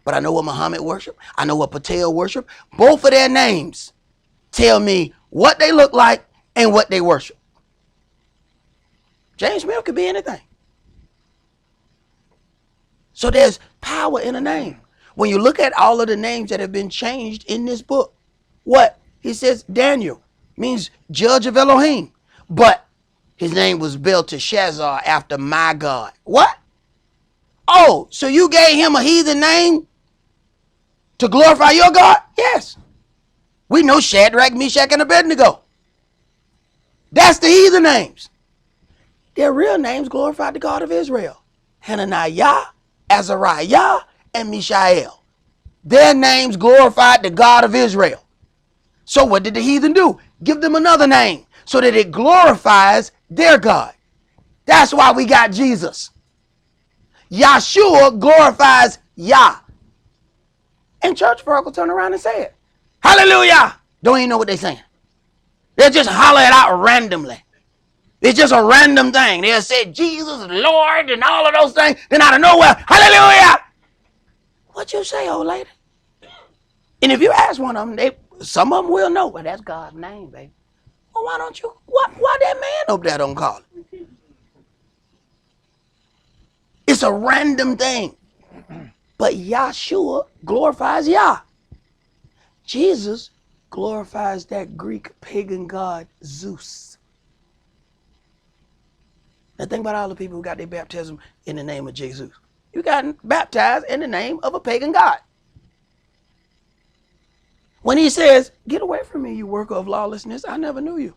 But I know what Muhammad worship. I know what Patel worship. Both of their names tell me what they look like and what they worship. James Smith could be anything. So there's power in a name. When you look at all of the names that have been changed in this book, what? He says Daniel means judge of Elohim. But his name was Belteshazzar after my God. What? Oh, so you gave him a heathen name to glorify your God? Yes. We know Shadrach, Meshach, and Abednego. That's the heathen names. Their real names glorified the God of Israel. Hananiah, Azariah, and Mishael. Their names glorified the God of Israel. So what did the heathen do? Give them another name so that it glorifies their God. That's why we got Jesus. Yahshua glorifies Yah. And church folk will turn around and say it. Hallelujah. Don't even know what they're saying. They'll just holler it out randomly. It's just a random thing. They'll say Jesus is Lord and all of those things. Then out of nowhere, hallelujah. What you say, old lady? And if you ask one of them, some of them will know. Well, that's God's name, baby. Well, why don't you? Why that man up there don't call it? It's a random thing. But Yahshua glorifies Yah. Jesus glorifies that Greek pagan god Zeus. Now think about all the people who got their baptism in the name of Jesus. You got baptized in the name of a pagan god. When he says, get away from me, you worker of lawlessness, I never knew you.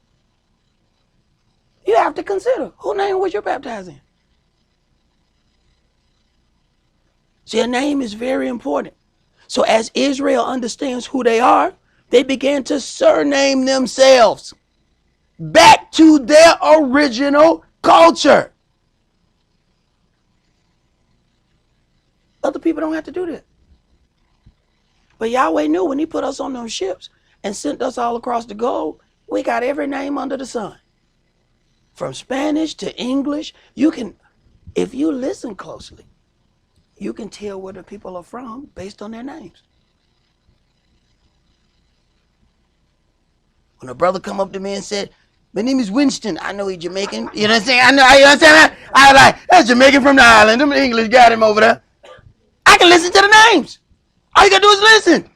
You have to consider, whose name was you baptized in? See, a name is very important. So as Israel understands who they are, they began to surname themselves back to their original culture. Other people don't have to do that. But Yahweh knew when he put us on those ships and sent us all across the globe, we got every name under the sun. From Spanish to English, you can, if you listen closely, you can tell where the people are from based on their names. When a brother come up to me and said, my name is Winston, I know he's Jamaican. You know what I'm saying? I know, you understand that? I was like, that's Jamaican from the island. Them English got him over there. I can listen to the names. All you gotta do is listen.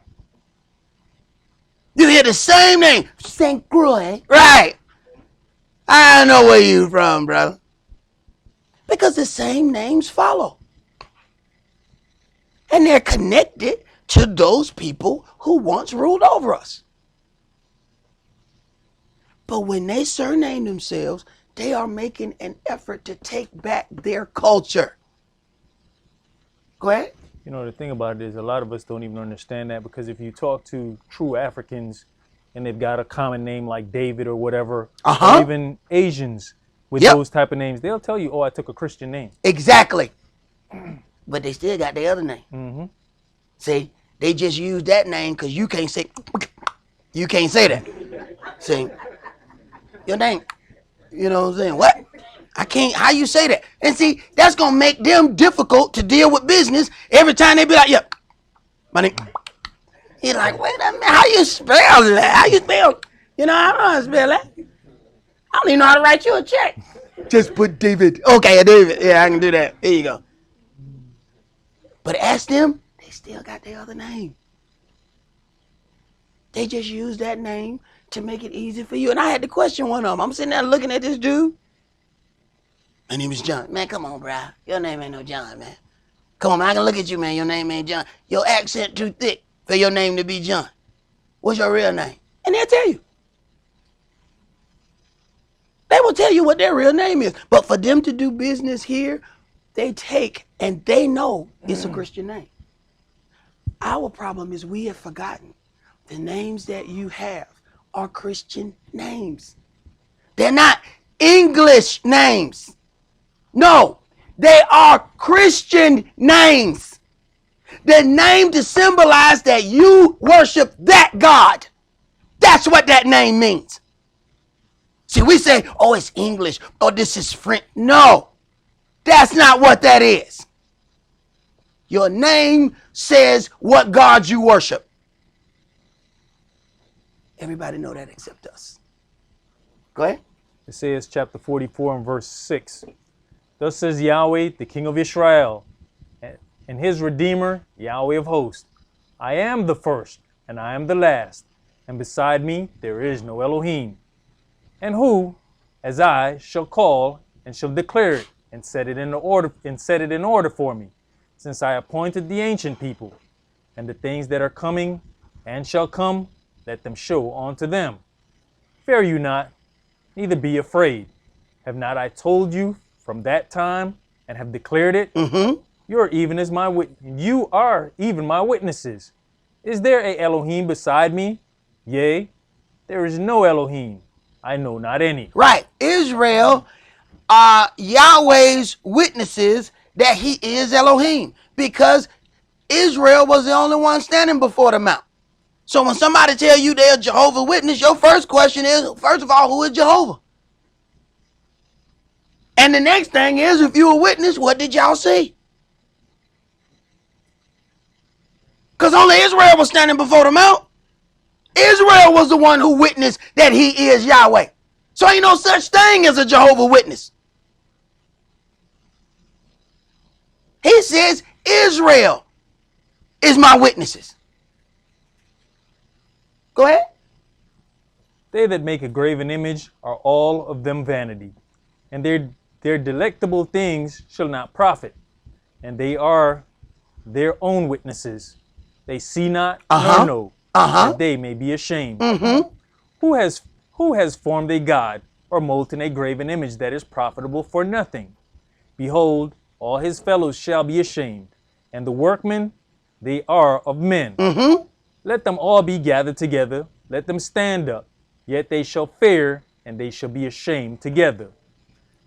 You hear the same name, St. Croix, right? I know where you from, brother. Because the same names follow. And they're connected to those people who once ruled over us. But when they surname themselves, they are making an effort to take back their culture. Go ahead. You know, the thing about it is a lot of us don't even understand that, because if you talk to true Africans and they've got a common name like David or whatever, or even Asians with those type of names, they'll tell you, oh, I took a Christian name. Exactly. But they still got their other name. Mm-hmm. See, they just use that name because you can't say that. See, your name, you know what I'm saying? What? I can't, how you say that? And see, that's going to make them difficult to deal with business every time they be like, yeah, my name. He's like, wait a minute, how you spell that? How you spell? You know, I don't know how to spell that. I don't even know how to write you a check. Just put David. Okay, David. Yeah, I can do that. Here you go. But ask them, they still got their other name. They just use that name to make it easy for you. And I had to question one of them. I'm sitting there looking at this dude. My name is John. Man, come on, bro. Your name ain't no John, man. Come on, man, I can look at you, man. Your name ain't John. Your accent too thick for your name to be John. What's your real name? And they'll tell you. They will tell you what their real name is. But for them to do business here, they take and they know it's a Christian name. Our problem is we have forgotten the names that you have are Christian names. They're not English names. No, they are Christian names. They're named to symbolize that you worship that God. That's what that name means. See, we say, oh, it's English, or this is French. No, that's not what that is. Your name says what God you worship. Everybody know that except us. Go ahead. Isaiah chapter 44 and verse 6. Thus says Yahweh, the King of Israel, and his Redeemer, Yahweh of hosts. I am the first, and I am the last, and beside me there is no Elohim. And who, as I, shall call and shall declare it, and set it in order for me, since I appointed the ancient people, and the things that are coming and shall come, let them show unto them. Fear you not, neither be afraid. Have not I told you from that time, and have declared it? You are even my witnesses. Is there a Elohim beside me? Yea, there is no Elohim. I know not any. Right. Israel are Yahweh's witnesses that he is Elohim, because Israel was the only one standing before the mount. So when somebody tell you they're Jehovah's Witness, your first question is, first of all, who is Jehovah? And the next thing is, if you're a witness, what did y'all see? Because only Israel was standing before the mount. Israel was the one who witnessed that he is Yahweh. So ain't no such thing as a Jehovah's Witness. He says Israel is my witnesses. Go ahead. They that make a graven image are all of them vanity, and their delectable things shall not profit, and they are their own witnesses. They see not nor know, that they may be ashamed. Who has formed a god, or molten a graven image that is profitable for nothing? Behold, all his fellows shall be ashamed, and the workmen, they are of men. Let them all be gathered together, let them stand up, yet they shall fare, and they shall be ashamed together.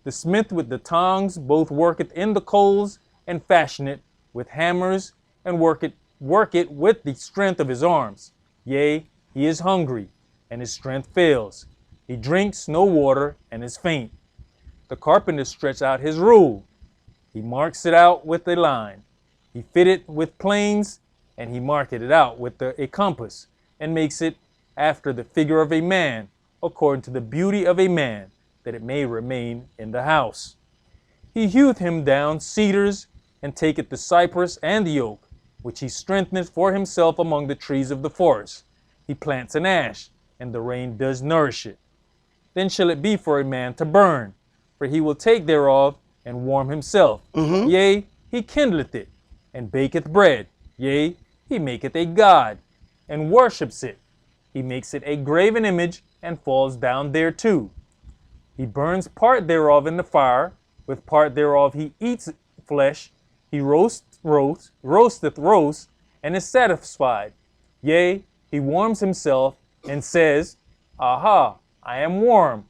The smith with the tongs both worketh in the coals, and fashion it with hammers, and work it with the strength of his arms. Yea, he is hungry, and his strength fails. He drinks no water, and is faint. The carpenter stretched out his rule. He marks it out with a line. He fitted with planes, and he marked it out with a compass, and makes it after the figure of a man, according to the beauty of a man, that it may remain in the house. He heweth him down cedars, and taketh the cypress and the oak, which he strengtheneth for himself among the trees of the forest. He plants an ash, and the rain does nourish it. Then shall it be for a man to burn, for he will take thereof, and warm himself. Yea, he kindleth it, and baketh bread. Yea, he maketh a god, and worships it. He makes it a graven image, and falls down thereto. He burns part thereof in the fire, with part thereof he eats flesh. He roasteth roast, and is satisfied. Yea, he warms himself, and says, Aha, I am warm.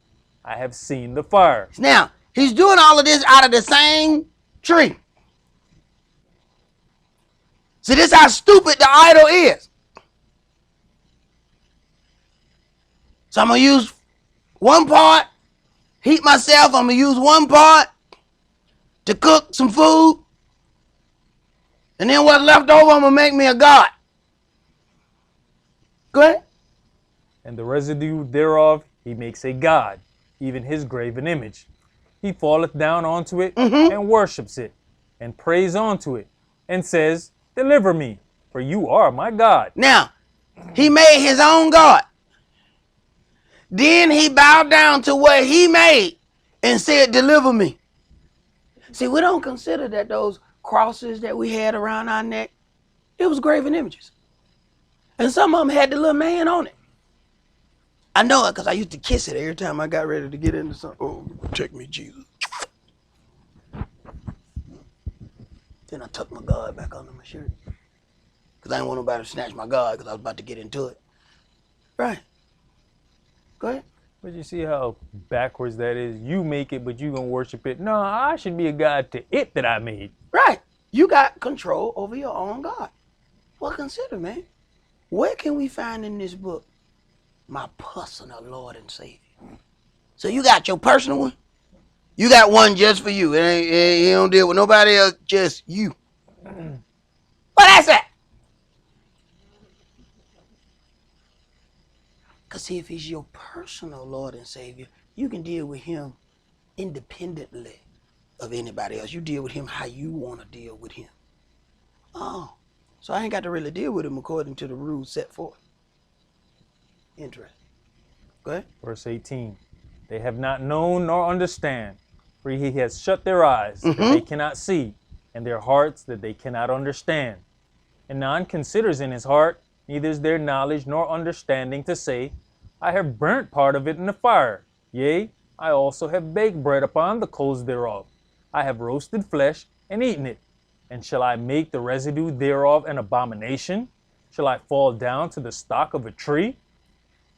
I have seen the fire. Now, he's doing all of this out of the same tree. See, this is how stupid the idol is. So I'm going to use one part, heat myself. I'm going to use one part to cook some food. And then what's left over, I'm going to make me a god. Go ahead. And the residue thereof he makes a god, even his graven image. He falleth down onto it, and worships it, and prays unto it, and says, Deliver me, for you are my God. Now, he made his own God. Then he bowed down to what he made and said, Deliver me. See, we don't consider that those crosses that we had around our neck, it was graven images. And some of them had the little man on it. I know it because I used to kiss it every time I got ready to get into something. Oh, take me, Jesus. Then I tucked my guard back under my shirt because I didn't want nobody to snatch my guard because I was about to get into it. Right. Go ahead. But you see how backwards that is? You make it, but you gonna worship it. No, I should be a god to it that I made. Right. You got control over your own God. Well, consider, man, where can we find in this book my personal Lord and Savior? So you got your personal one. You got one just for you. You don't deal with nobody else, just you. Well, that's that. Because see, if he's your personal Lord and Savior, you can deal with him independently of anybody else. You deal with him how you want to deal with him. Oh, so I ain't got to really deal with him according to the rules set forth. Interesting. Go ahead. Verse 18. They have not known nor understand, for he has shut their eyes that they cannot see, and their hearts that they cannot understand. And none considers in his heart, neither is there knowledge nor understanding to say, I have burnt part of it in the fire. Yea, I also have baked bread upon the coals thereof. I have roasted flesh and eaten it. And shall I make the residue thereof an abomination? Shall I fall down to the stock of a tree?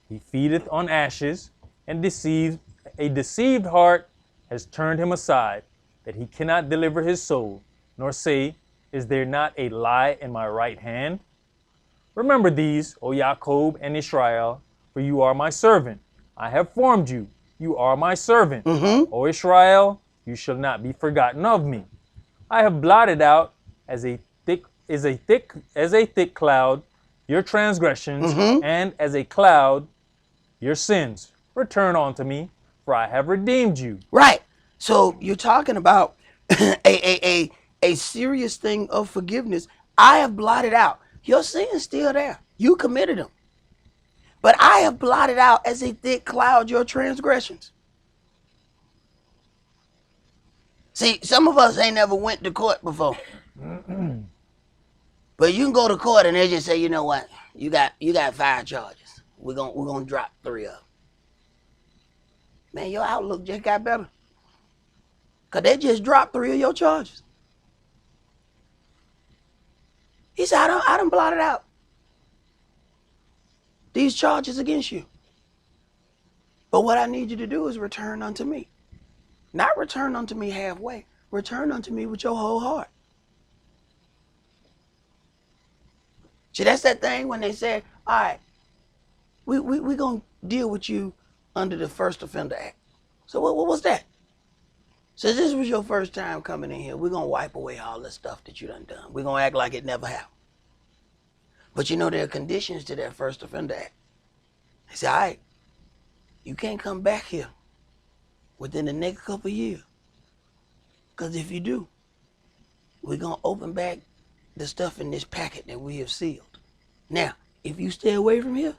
He feedeth on ashes, and a deceived heart has turned him aside, that he cannot deliver his soul, nor say, is there not a lie in my right hand? Remember these, O Jacob and Israel, for you are my servant. I have formed you. You are my servant. O Israel, you shall not be forgotten of me. I have blotted out as a thick cloud your transgressions, and as a cloud your sins. Return unto me, for I have redeemed you. Right. So you're talking about a serious thing of forgiveness. I have blotted out. Your sin's still there. You committed them. But I have blotted out as a thick cloud your transgressions. See, some of us ain't never went to court before. But you can go to court and they just say, you know what? You got 5 charges. We're gonna drop 3 of them. Man, your outlook just got better. Because they just dropped 3 of your charges. He said, I done blotted out these charges against you. But what I need you to do is return unto me. Not return unto me halfway. Return unto me with your whole heart. See, that's that thing when they said, all right, we're going to deal with you under the First Offender Act. So what's that? Since this was your first time coming in here, we're going to wipe away all the stuff that you done. We're going to act like it never happened. But you know, there are conditions to that First Offender Act. They say, all right, you can't come back here within the next couple of years. Because if you do, we're going to open back the stuff in this packet that we have sealed. Now, if you stay away from here,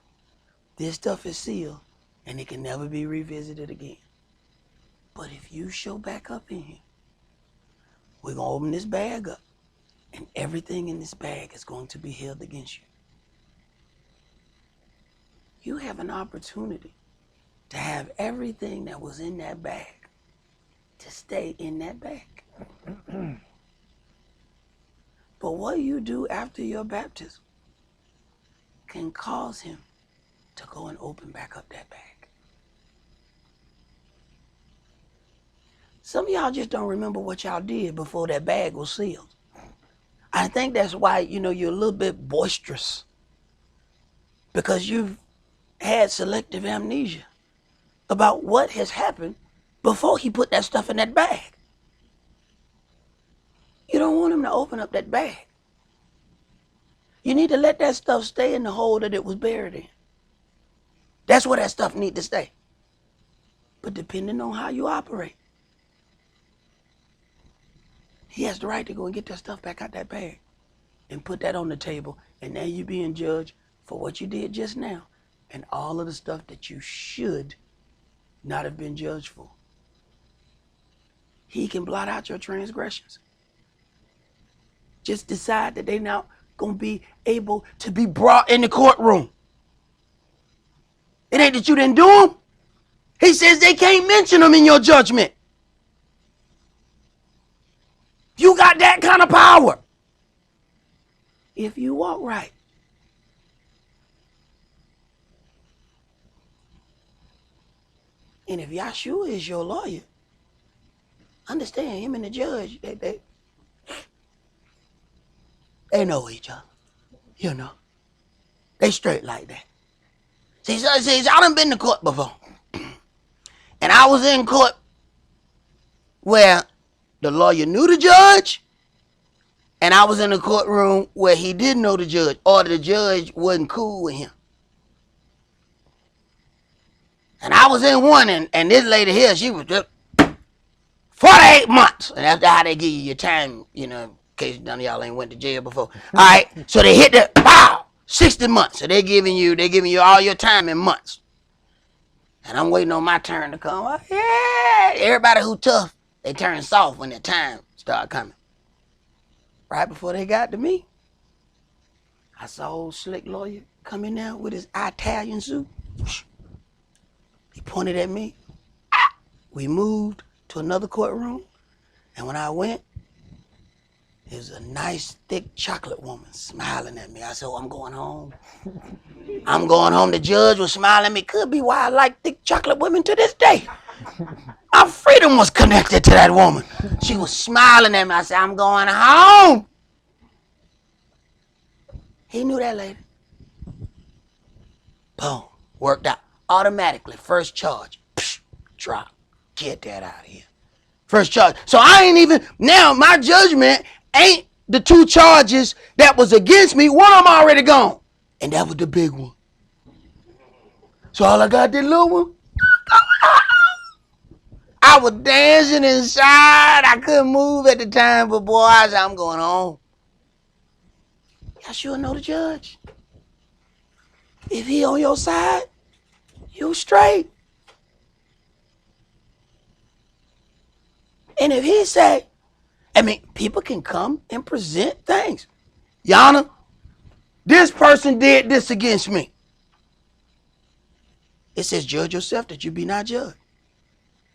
this stuff is sealed and it can never be revisited again. But if you show back up in here, we're going to open this bag up and everything in this bag is going to be held against you. You have an opportunity to have everything that was in that bag to stay in that bag. But what you do after your baptism can cause him to go and open back up that bag. Some of y'all just don't remember what y'all did before that bag was sealed. I think that's why, you're a little bit boisterous. Because you've had selective amnesia about what has happened before he put that stuff in that bag. You don't want him to open up that bag. You need to let that stuff stay in the hole that it was buried in. That's where that stuff needs to stay. But depending on how you operate, he has the right to go and get that stuff back out that bag and put that on the table. And now you're being judged for what you did just now and all of the stuff that you should not have been judged for. He can blot out your transgressions. just decide that they're not going to be able to be brought in the courtroom. It ain't that you didn't do them. He says they can't mention them in your judgment. You got that kind of power if you walk right. And if Yahshua is your lawyer, understand him and the judge, they know each other. You know. They straight like that. See, I done been to court before. And I was in court where the lawyer knew the judge, and I was in a courtroom where he didn't know the judge, or the judge wasn't cool with him. And I was in one, and this lady here, she was just 48 months. And that's how they give you your time, in case none of y'all ain't went to jail before. All right, so they hit the, 60 months. So they're giving you all your time in months. And I'm waiting on my turn to come. Yeah, everybody who tough, they turn soft when their time start coming. Right before they got to me, I saw old slick lawyer come in there with his Italian suit. He pointed at me. We moved to another courtroom, and when I went, there was a nice, thick chocolate woman smiling at me. I said, I'm going home. I'm going home. The judge was smiling at me. Could be why I like thick chocolate women to this day. My freedom was connected to that woman. She was smiling at me. I said, I'm going home. He knew that lady. Boom. Worked out. Automatically. First charge. Drop. Get that out of here. First charge. So I ain't even, now my judgment ain't the two charges that was against me. One of them already gone. And that was the big one. So all I got that little one. I was dancing inside. I couldn't move at the time, but boy, I said, I'm going home. Y'all sure know the judge. If he on your side, you straight. And if he say, people can come and present things. Yana, this person did this against me. It says, judge yourself that you be not judged.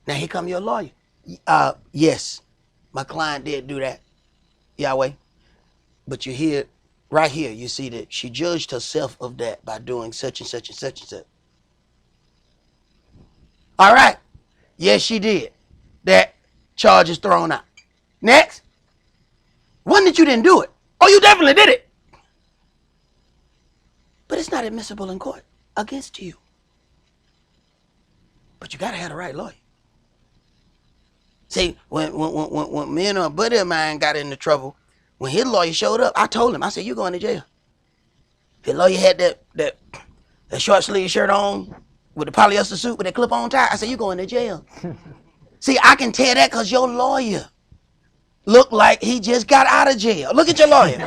Now here come your lawyer. Yes, my client did do that, Yahweh. But you hear, right here, you see that she judged herself of that by doing such and such and such and such. All right. Yes, she did. That charge is thrown out. Next. One that you didn't do it. Oh, you definitely did it. But it's not admissible in court against you. But you got to have the right lawyer. See, when me and a buddy of mine got into trouble, when his lawyer showed up, I told him, I said, you going to jail. His lawyer had that short sleeve shirt on with the polyester suit with that clip-on tie. I said, you going to jail. See, I can tell that because your lawyer looked like he just got out of jail. Look at your lawyer.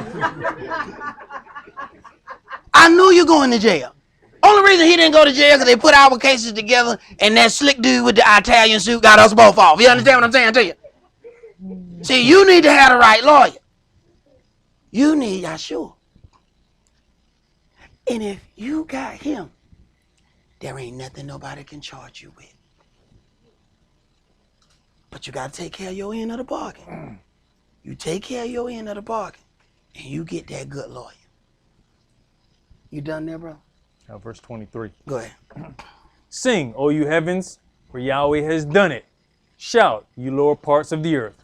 I knew you going to jail. Only reason he didn't go to jail because they put our cases together and that slick dude with the Italian suit got us both off. You understand what I'm saying to you? See, you need to have the right lawyer. You need Yahshua. And if you got him, there ain't nothing nobody can charge you with. But you got to take care of your end of the bargain. You take care of your end of the bargain, and you get that good lawyer. You done there, bro? Now, verse 23. Go ahead. Sing, O you heavens, for Yahweh has done it. Shout, you lower parts of the earth.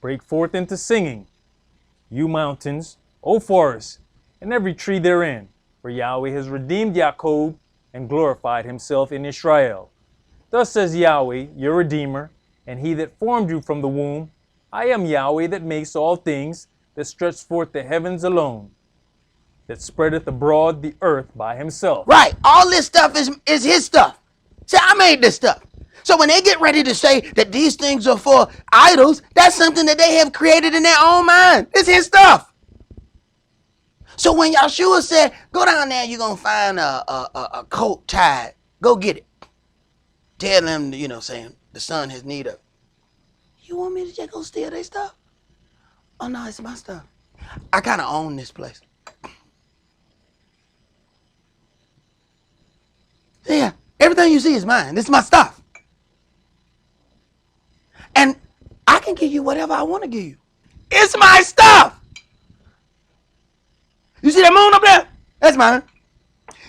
Break forth into singing, you mountains, O forests, and every tree therein. For Yahweh has redeemed Jacob and glorified himself in Israel. Thus says Yahweh, your Redeemer, and he that formed you from the womb. I am Yahweh that makes all things, that stretched forth the heavens alone, that spreadeth abroad the earth by himself. Right. All this stuff is his stuff. See, I made this stuff. So when they get ready to say that these things are for idols, that's something that they have created in their own mind. It's his stuff. So when Yahshua said, go down there, you're going to find a coat tied. Go get it. Tell them, saying the son has need of it. You want me to just go steal their stuff? Oh, no, it's my stuff. I kind of own this place. Yeah, everything you see is mine. This is my stuff. And I can give you whatever I want to give you. It's my stuff. You see that moon up there? That's mine.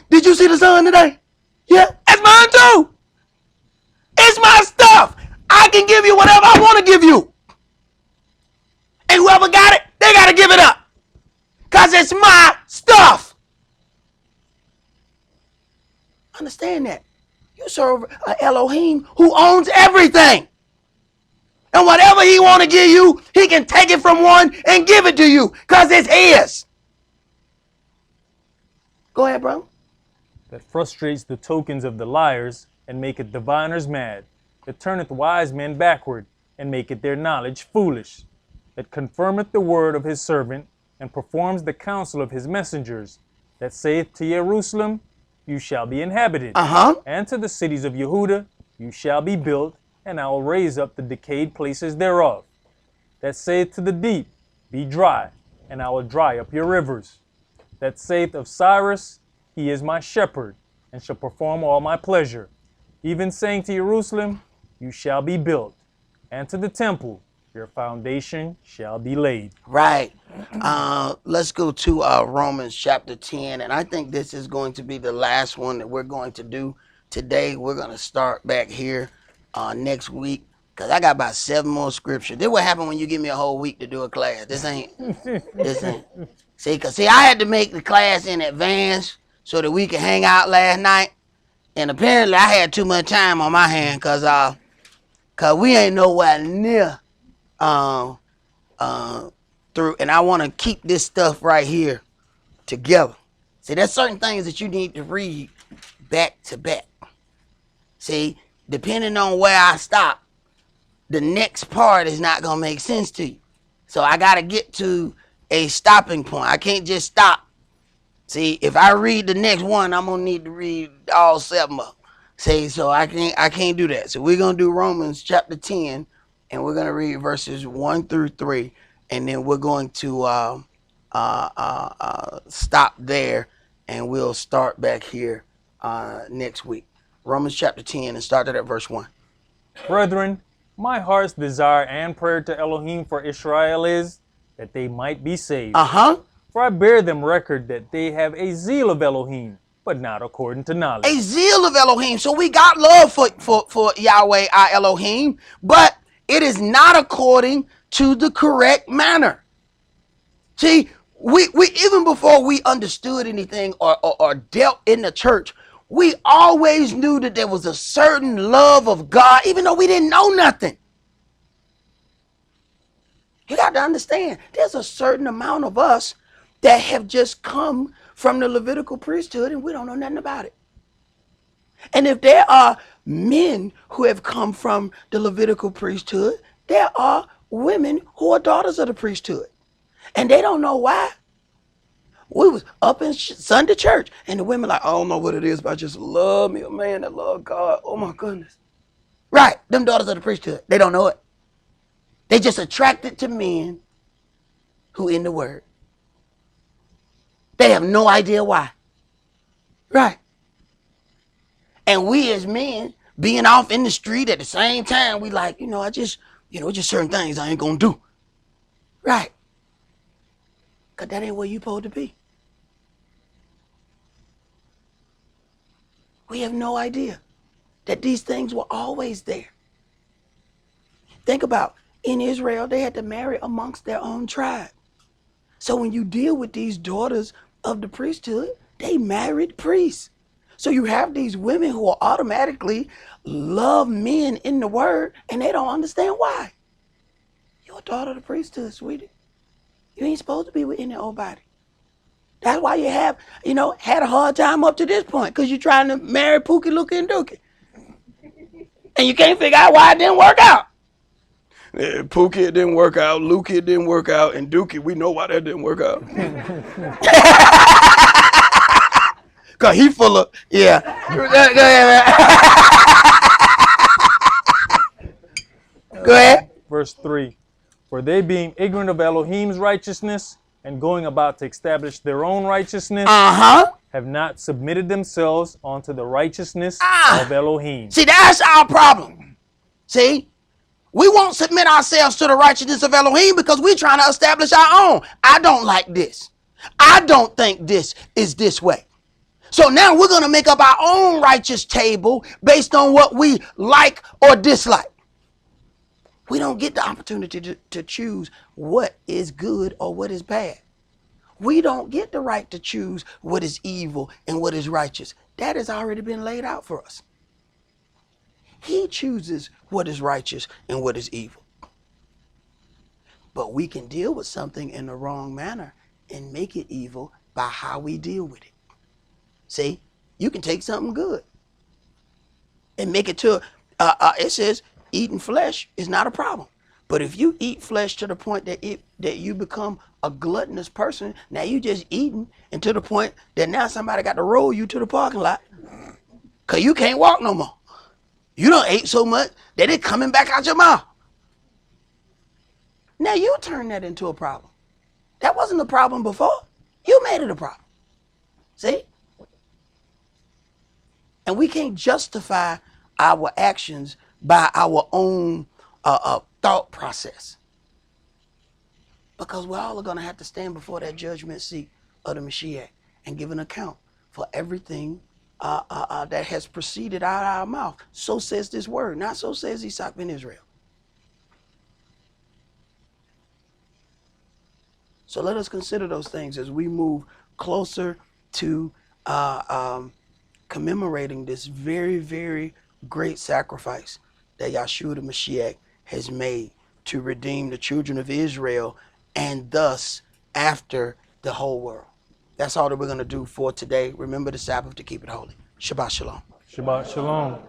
Did you see the sun today? Yeah, that's mine too. It's my stuff. I can give you whatever I want to give you. And whoever got it, they got to give it up. Because it's my stuff. Understand that. You serve an Elohim who owns everything. And whatever he want to give you, he can take it from one and give it to you because it's his. Go ahead, bro. That frustrates the tokens of the liars and maketh diviners mad, that turneth wise men backward and maketh their knowledge foolish, that confirmeth the word of his servant and performs the counsel of his messengers, that saith to Jerusalem, you shall be inhabited, and to the cities of Yehuda, you shall be built, and I will raise up the decayed places thereof, that saith to the deep, be dry, and I will dry up your rivers, that saith of Cyrus, he is my shepherd, and shall perform all my pleasure, even saying to Jerusalem, you shall be built, and to the temple, your foundation shall be laid. Right. Let's go to Romans chapter 10. And I think this is going to be the last one that we're going to do today. We're going to start back here next week because I got about 7 more scriptures. This what happen when you give me a whole week to do a class. This ain't. See, I had to make the class in advance so that we could hang out last night. And apparently I had too much time on my hand because we ain't nowhere near through, and I want to keep this stuff right here together. See, there's certain things that you need to read back to back. See, depending on where I stop, the next part is not going to make sense to you. So I got to get to a stopping point. I can't just stop. See, if I read the next one, I'm going to need to read all 7 of them. See, so I can't do that. So we're going to do Romans chapter 10, and we're going to read verses 1 through 3, and then we're going to stop there, and we'll start back here next week. Romans chapter 10, and start at verse 1. Brethren, my heart's desire and prayer to Elohim for Israel is that they might be saved. For I bear them record that they have a zeal of Elohim, but not according to knowledge. A zeal of Elohim. So we got love for Yahweh, our Elohim, but it is not according to the correct manner. See, we even before we understood anything or dealt in the church, we always knew that there was a certain love of God, even though we didn't know nothing. You got to understand, there's a certain amount of us that have just come from the Levitical priesthood and we don't know nothing about it. And if there are men who have come from the Levitical priesthood, there are women who are daughters of the priesthood. And they don't know why. We was up in Sunday church and the women like, I don't know what it is, but I just love me a man that love God. Oh my goodness. Right. Them daughters of the priesthood. They don't know it. They just attracted to men who in the word. They have no idea why. Right. And we as men being off in the street at the same time, we like, just certain things I ain't gonna do. Right. Because that ain't where you supposed to be. We have no idea that these things were always there. Think about, in Israel, they had to marry amongst their own tribe. So when you deal with these daughters of the priesthood, they married priests. So you have these women who are automatically love men in the word, and they don't understand why. You're a daughter of the priesthood, sweetie. You ain't supposed to be with any old body. That's why you have, had a hard time up to this point, because you're trying to marry Pookie, Lukey, and Dookie. And you can't figure out why it didn't work out. Pookie, it didn't work out. Lukey, it didn't work out. And Dookie, we know why that didn't work out. Because he full of, yeah. Go ahead. Verse 3. For they being ignorant of Elohim's righteousness and going about to establish their own righteousness, have not submitted themselves unto the righteousness of Elohim. See, that's our problem. See, we won't submit ourselves to the righteousness of Elohim because we're trying to establish our own. I don't like this. I don't think this is this way. So now we're going to make up our own righteous table based on what we like or dislike. We don't get the opportunity to choose what is good or what is bad. We don't get the right to choose what is evil and what is righteous. That has already been laid out for us. He chooses what is righteous and what is evil. But we can deal with something in the wrong manner and make it evil by how we deal with it. See, you can take something good and make it to, it says eating flesh is not a problem. But if you eat flesh to the point that you become a gluttonous person, now you just eating, and to the point that now somebody got to roll you to the parking lot because you can't walk no more. You done ate so much that it's coming back out your mouth. Now you turn that into a problem. That wasn't a problem before. You made it a problem. See? And we can't justify our actions by our own thought process. Because we're all going to have to stand before that judgment seat of the Mashiach and give an account for everything that has proceeded out of our mouth. So says this word, not so says Esaac ben Israel. So let us consider those things as we move closer to commemorating this very, very great sacrifice that Yahshua the Mashiach has made to redeem the children of Israel and thus after the whole world. That's all that we're going to do for today. Remember the Sabbath to keep it holy. Shabbat shalom. Shabbat shalom.